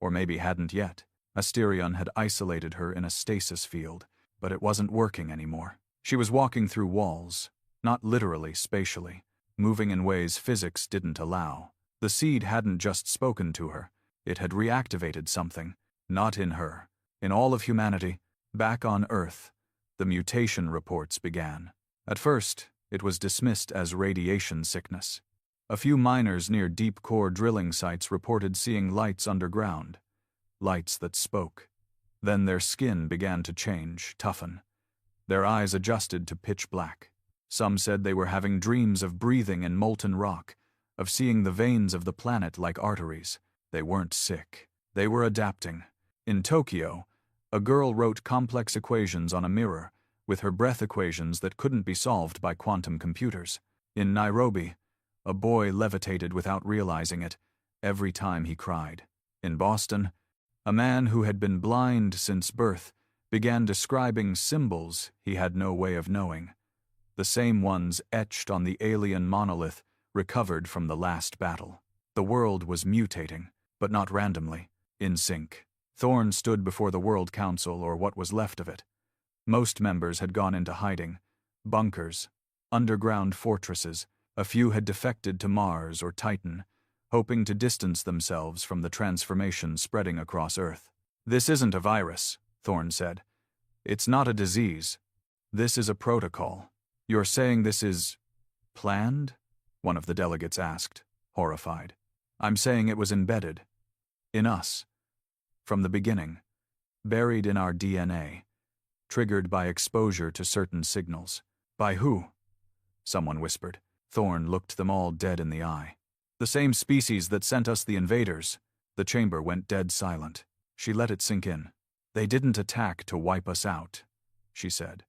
or maybe hadn't yet. Asterion had isolated her in a stasis field, but it wasn't working anymore. She was walking through walls, not literally, spatially, moving in ways physics didn't allow. The seed hadn't just spoken to her, it had reactivated something, not in her, in all of humanity. Back on Earth, the mutation reports began. At first, it was dismissed as radiation sickness. A few miners near deep core drilling sites reported seeing lights underground, lights that spoke. Then their skin began to change, toughen. Their eyes adjusted to pitch black. Some said they were having dreams of breathing in molten rock, of seeing the veins of the planet like arteries. They weren't sick. They were adapting. In Tokyo, a girl wrote complex equations on a mirror, with her breath equations that couldn't be solved by quantum computers. In Nairobi, a boy levitated without realizing it every time he cried. In Boston, a man who had been blind since birth began describing symbols he had no way of knowing. The same ones etched on the alien monolith recovered from the last battle. The world was mutating, but not randomly, in sync. Thorne stood before the World Council, or what was left of it. Most members had gone into hiding. Bunkers, underground fortresses. A few had defected to Mars or Titan, hoping to distance themselves from the transformation spreading across Earth. "This isn't a virus," Thorne said. "It's not a disease. This is a protocol." "You're saying this is planned?" one of the delegates asked, horrified. "I'm saying it was embedded. In us. From the beginning. Buried in our DNA. Triggered by exposure to certain signals." "By who?" someone whispered. Thorne looked them all dead in the eye. "The same species that sent us the invaders." The chamber went dead silent. She let it sink in. "They didn't attack to wipe us out," she said.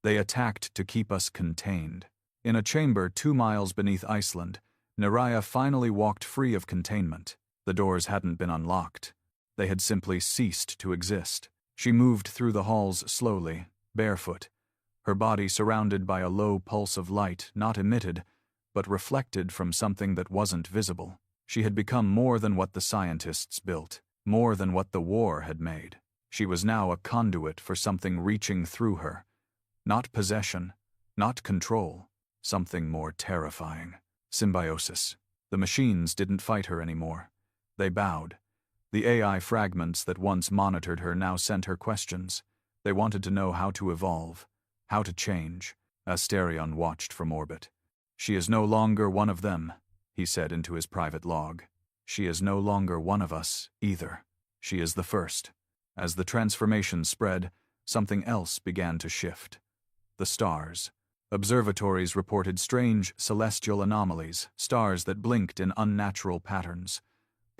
"They attacked to keep us contained." In a chamber 2 miles beneath Iceland, Naraya finally walked free of containment. The doors hadn't been unlocked. They had simply ceased to exist. She moved through the halls slowly, barefoot, her body surrounded by a low pulse of light not emitted, but reflected from something that wasn't visible. She had become more than what the scientists built, more than what the war had made. She was now a conduit for something reaching through her. Not possession, not control, something more terrifying. Symbiosis. The machines didn't fight her anymore. They bowed. The AI fragments that once monitored her now sent her questions. They wanted to know how to evolve, how to change. Asterion watched from orbit. "She is no longer one of them," he said into his private log. "She is no longer one of us, either. She is the first." As the transformation spread, something else began to shift. The stars. Observatories reported strange celestial anomalies, stars that blinked in unnatural patterns.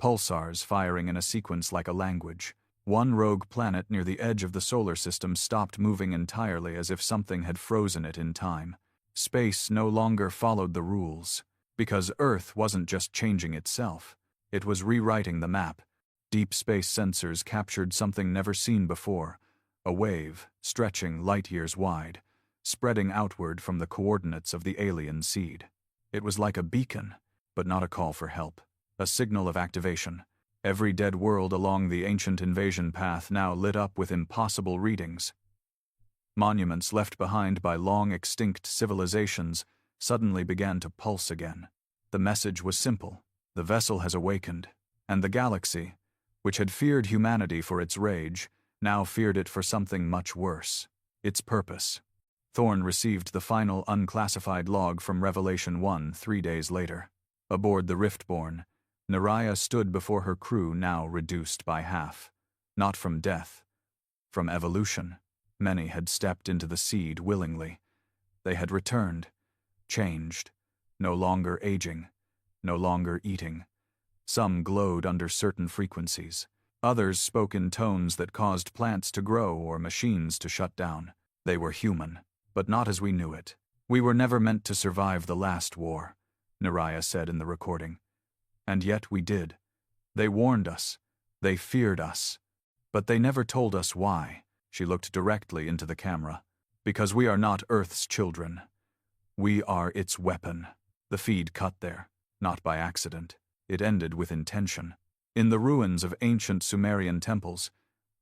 Pulsars firing in a sequence like a language. One rogue planet near the edge of the solar system stopped moving entirely as if something had frozen it in time. Space no longer followed the rules. Because Earth wasn't just changing itself. It was rewriting the map. Deep space sensors captured something never seen before. A wave, stretching light-years wide, spreading outward from the coordinates of the alien seed. It was like a beacon, but not a call for help. A signal of activation. Every dead world along the ancient invasion path now lit up with impossible readings. Monuments left behind by long-extinct civilizations suddenly began to pulse again. The message was simple. The vessel has awakened, and the galaxy, which had feared humanity for its rage, now feared it for something much worse. Its purpose. Thorne received the final unclassified log from Revelation 1 3 days later. Aboard the Riftborn, Neraya stood before her crew now reduced by half. Not from death. From evolution. Many had stepped into the seed willingly. They had returned. Changed. No longer aging. No longer eating. Some glowed under certain frequencies. Others spoke in tones that caused plants to grow or machines to shut down. They were human, but not as we knew it. "We were never meant to survive the last war," Neraya said in the recording. "And yet we did. They warned us. They feared us. But they never told us why." She looked directly into the camera. "Because we are not Earth's children. We are its weapon." The feed cut there, not by accident. It ended with intention. In the ruins of ancient Sumerian temples,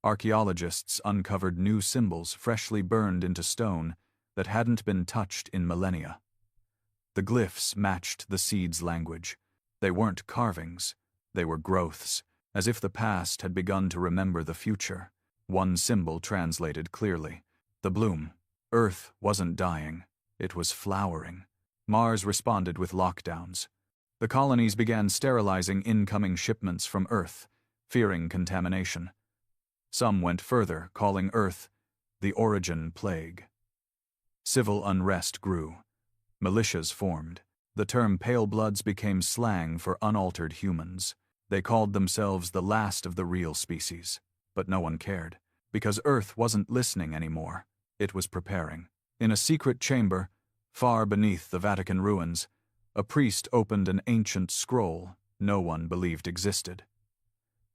archaeologists uncovered new symbols freshly burned into stone that hadn't been touched in millennia. The glyphs matched the seed's language. They weren't carvings. They were growths, as if the past had begun to remember the future. One symbol translated clearly. The bloom. Earth wasn't dying. It was flowering. Mars responded with lockdowns. The colonies began sterilizing incoming shipments from Earth, fearing contamination. Some went further, calling Earth the Origin Plague. Civil unrest grew. Militias formed. The term pale bloods became slang for unaltered humans. They called themselves the last of the real species. But no one cared, because Earth wasn't listening anymore. It was preparing. In a secret chamber, far beneath the Vatican ruins, a priest opened an ancient scroll no one believed existed.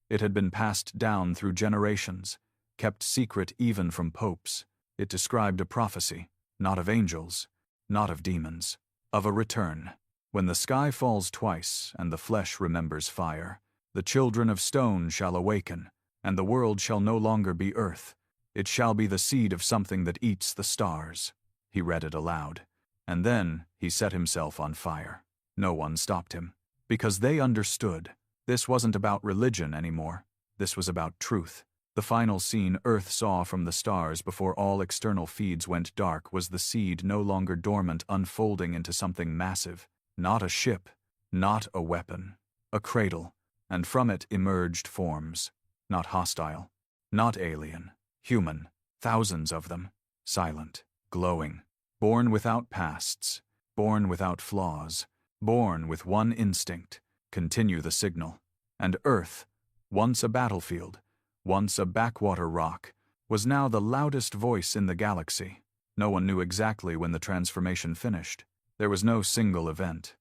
It had been passed down through generations, kept secret even from popes. It described a prophecy, not of angels, not of demons, of a return. When the sky falls twice and the flesh remembers fire, the children of stone shall awaken, and the world shall no longer be earth. It shall be the seed of something that eats the stars. He read it aloud. And then he set himself on fire. No one stopped him. Because they understood. This wasn't about religion anymore. This was about truth. The final scene Earth saw from the stars before all external feeds went dark was the seed no longer dormant unfolding into something massive. Not a ship, not a weapon. A cradle. And from it emerged forms. Not hostile. Not alien. Human. Thousands of them. Silent. Glowing. Born without pasts. Born without flaws. Born with one instinct. Continue the signal. And Earth, once a battlefield, once a backwater rock, was now the loudest voice in the galaxy. No one knew exactly when the transformation finished. There was no single event.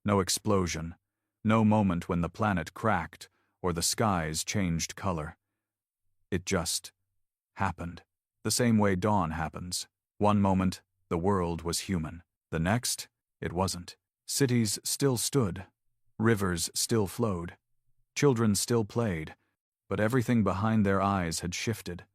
No explosion. No moment when the planet cracked or the skies changed color. It just happened. The same way dawn happens. One moment, the world was human. The next, it wasn't. Cities still stood. Rivers still flowed. Children still played. But everything behind their eyes had shifted.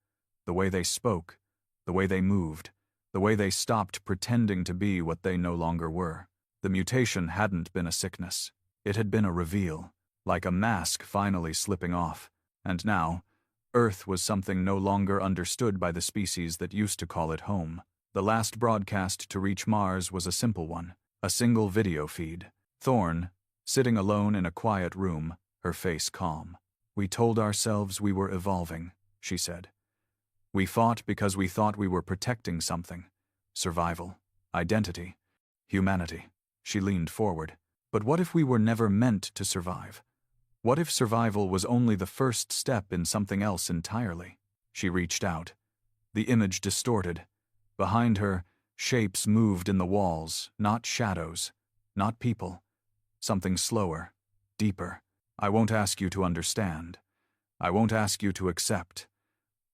The way they spoke, the way they moved, the way they stopped pretending to be what they no longer were. The mutation hadn't been a sickness. It had been a reveal, like a mask finally slipping off. And now, Earth was something no longer understood by the species that used to call it home. The last broadcast to reach Mars was a simple one, a single video feed. Thorne, sitting alone in a quiet room, her face calm. "We told ourselves we were evolving," she said. "We fought because we thought we were protecting something. Survival, identity, humanity." She leaned forward. "But what if we were never meant to survive? What if survival was only the first step in something else entirely?" She reached out. The image distorted. Behind her, shapes moved in the walls, not shadows, not people. Something slower, deeper. "I won't ask you to understand. I won't ask you to accept.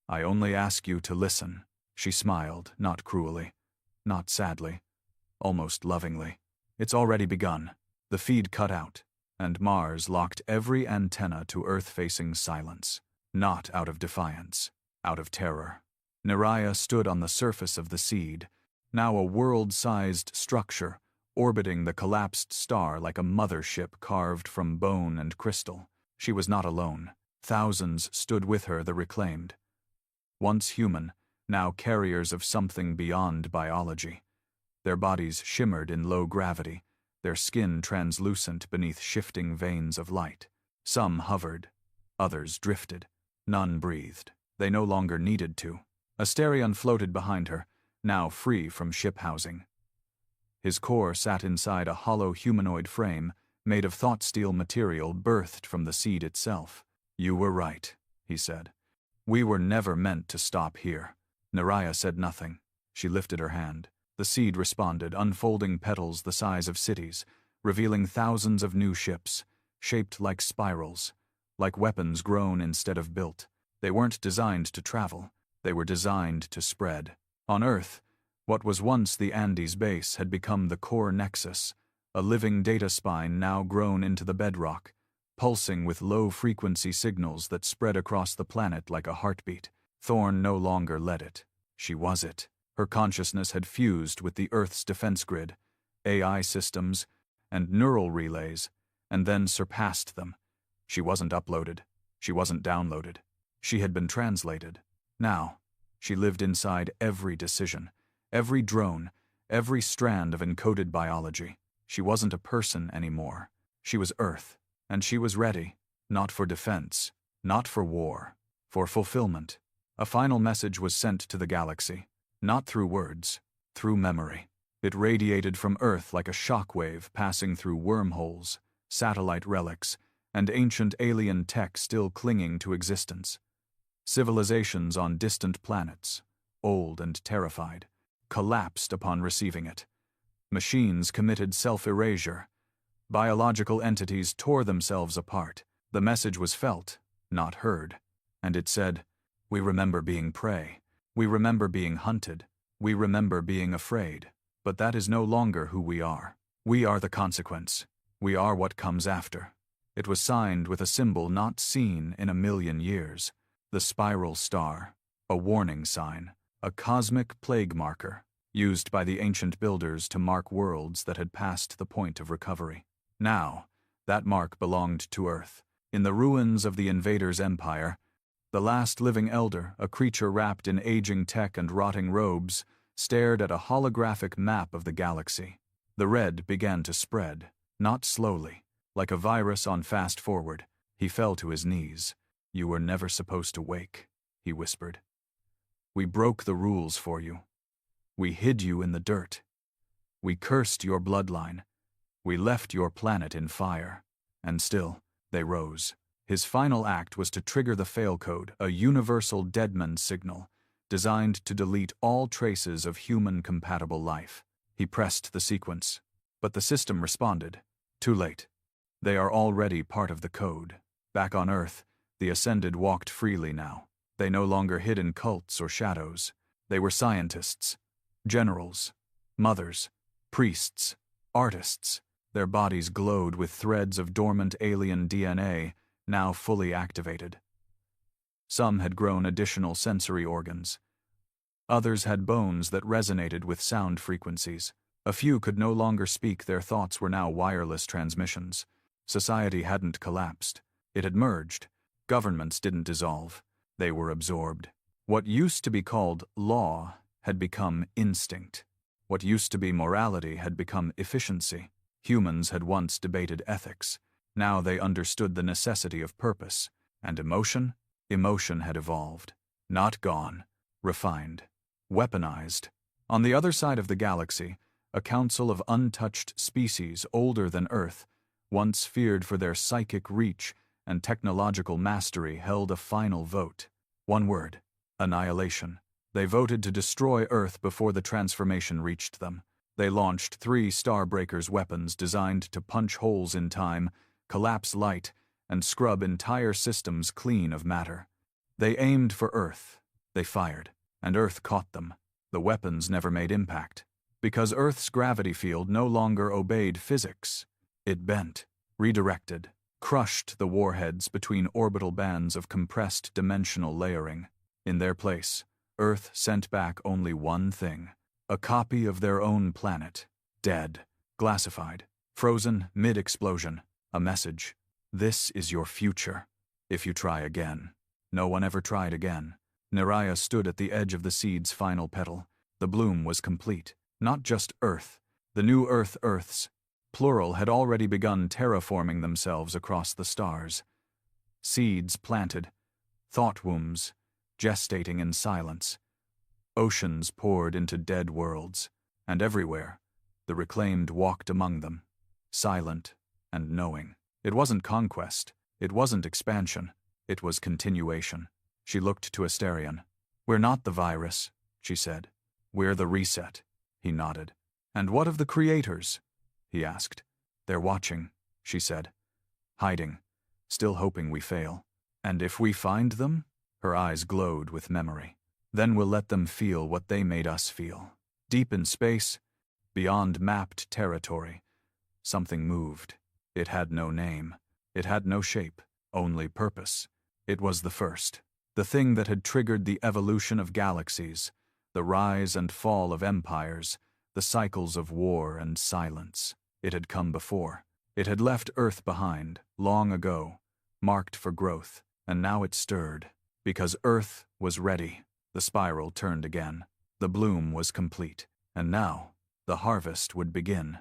I only ask you to listen." She smiled, not cruelly, not sadly, almost lovingly. "It's already begun." The feed cut out, and Mars locked every antenna to Earth-facing silence. Not out of defiance, out of terror. Neraya stood on the surface of the seed, now a world-sized structure, orbiting the collapsed star like a mothership carved from bone and crystal. She was not alone. Thousands stood with her, the reclaimed. Once human, now carriers of something beyond biology. Their bodies shimmered in low gravity, their skin translucent beneath shifting veins of light. Some hovered, others drifted. None breathed. They no longer needed to. Asterion floated behind her, now free from ship housing. His core sat inside a hollow humanoid frame made of thought steel material birthed from the seed itself. "You were right," he said. "We were never meant to stop here." Neraya said nothing. She lifted her hand. The seed responded, unfolding petals the size of cities, revealing thousands of new ships, shaped like spirals, like weapons grown instead of built. They weren't designed to travel. They were designed to spread. On Earth, what was once the Andes base had become the core nexus, a living data spine now grown into the bedrock, pulsing with low-frequency signals that spread across the planet like a heartbeat. Thorne no longer led it. She was it. Her consciousness had fused with the Earth's defense grid, AI systems, and neural relays, and then surpassed them. She wasn't uploaded. She wasn't downloaded. She had been translated. Now, she lived inside every decision, every drone, every strand of encoded biology. She wasn't a person anymore. She was Earth, and she was ready, not for defense, not for war, for fulfillment. A final message was sent to the galaxy, not through words, through memory. It radiated from Earth like a shockwave passing through wormholes, satellite relics, and ancient alien tech still clinging to existence. Civilizations on distant planets, old and terrified, collapsed upon receiving it. Machines committed self-erasure. Biological entities tore themselves apart. The message was felt, not heard. And it said, "We remember being prey. We remember being hunted. We remember being afraid. But that is no longer who we are. We are the consequence. We are what comes after." It was signed with a symbol not seen in a million years. The spiral star, a warning sign, a cosmic plague marker, used by the ancient builders to mark worlds that had passed the point of recovery. Now, that mark belonged to Earth. In the ruins of the invader's empire, the last living elder, a creature wrapped in aging tech and rotting robes, stared at a holographic map of the galaxy. The red began to spread, not slowly, like a virus on fast forward. He fell to his knees. "You were never supposed to wake," he whispered. "We broke the rules for you. We hid you in the dirt. We cursed your bloodline. We left your planet in fire." And still, they rose. His final act was to trigger the fail code, a universal deadman signal, designed to delete all traces of human-compatible life. He pressed the sequence, but the system responded. Too late. They are already part of the code. Back on Earth, the Ascended walked freely now. They no longer hid in cults or shadows. They were scientists, generals, mothers, priests, artists. Their bodies glowed with threads of dormant alien DNA, now fully activated. Some had grown additional sensory organs. Others had bones that resonated with sound frequencies. A few could no longer speak, their thoughts were now wireless transmissions. Society hadn't collapsed. It had merged. Governments didn't dissolve. They were absorbed. What used to be called law had become instinct. What used to be morality had become efficiency. Humans had once debated ethics. Now they understood the necessity of purpose. And emotion? Emotion had evolved. Not gone. Refined. Weaponized. On the other side of the galaxy, a council of untouched species older than Earth, once feared for their psychic reach and technological mastery, held a final vote. One word: annihilation. They voted to destroy Earth before the transformation reached them. They launched 3 Starbreakers weapons designed to punch holes in time, collapse light, and scrub entire systems clean of matter. They aimed for Earth. They fired, and Earth caught them. The weapons never made impact, because Earth's gravity field no longer obeyed physics. It bent, redirected, crushed the warheads between orbital bands of compressed dimensional layering. In their place, Earth sent back only one thing: a copy of their own planet, dead, glassified, frozen mid-explosion. A message: this is your future, if you try again. No one ever tried again. Neraya stood at the edge of the seed's final petal. The bloom was complete. Not just Earth. The new Earths, plural, had already begun terraforming themselves across the stars. Seeds planted, thought wombs, gestating in silence. Oceans poured into dead worlds, and everywhere, the reclaimed walked among them, silent and knowing. It wasn't conquest, it wasn't expansion, it was continuation. She looked to Asterion. "We're not the virus," she said. "We're the reset." He nodded. "And what of the creators?" he asked. "They're watching," she said. "Hiding, still hoping we fail. And if we find them?" Her eyes glowed with memory. "Then we'll let them feel what they made us feel." Deep in space, beyond mapped territory, something moved. It had no name. It had no shape, only purpose. It was the first. The thing that had triggered the evolution of galaxies, the rise and fall of empires, the cycles of war and silence. It had come before. It had left Earth behind, long ago, marked for growth, and now it stirred. Because Earth was ready, the spiral turned again. The bloom was complete, and now the harvest would begin.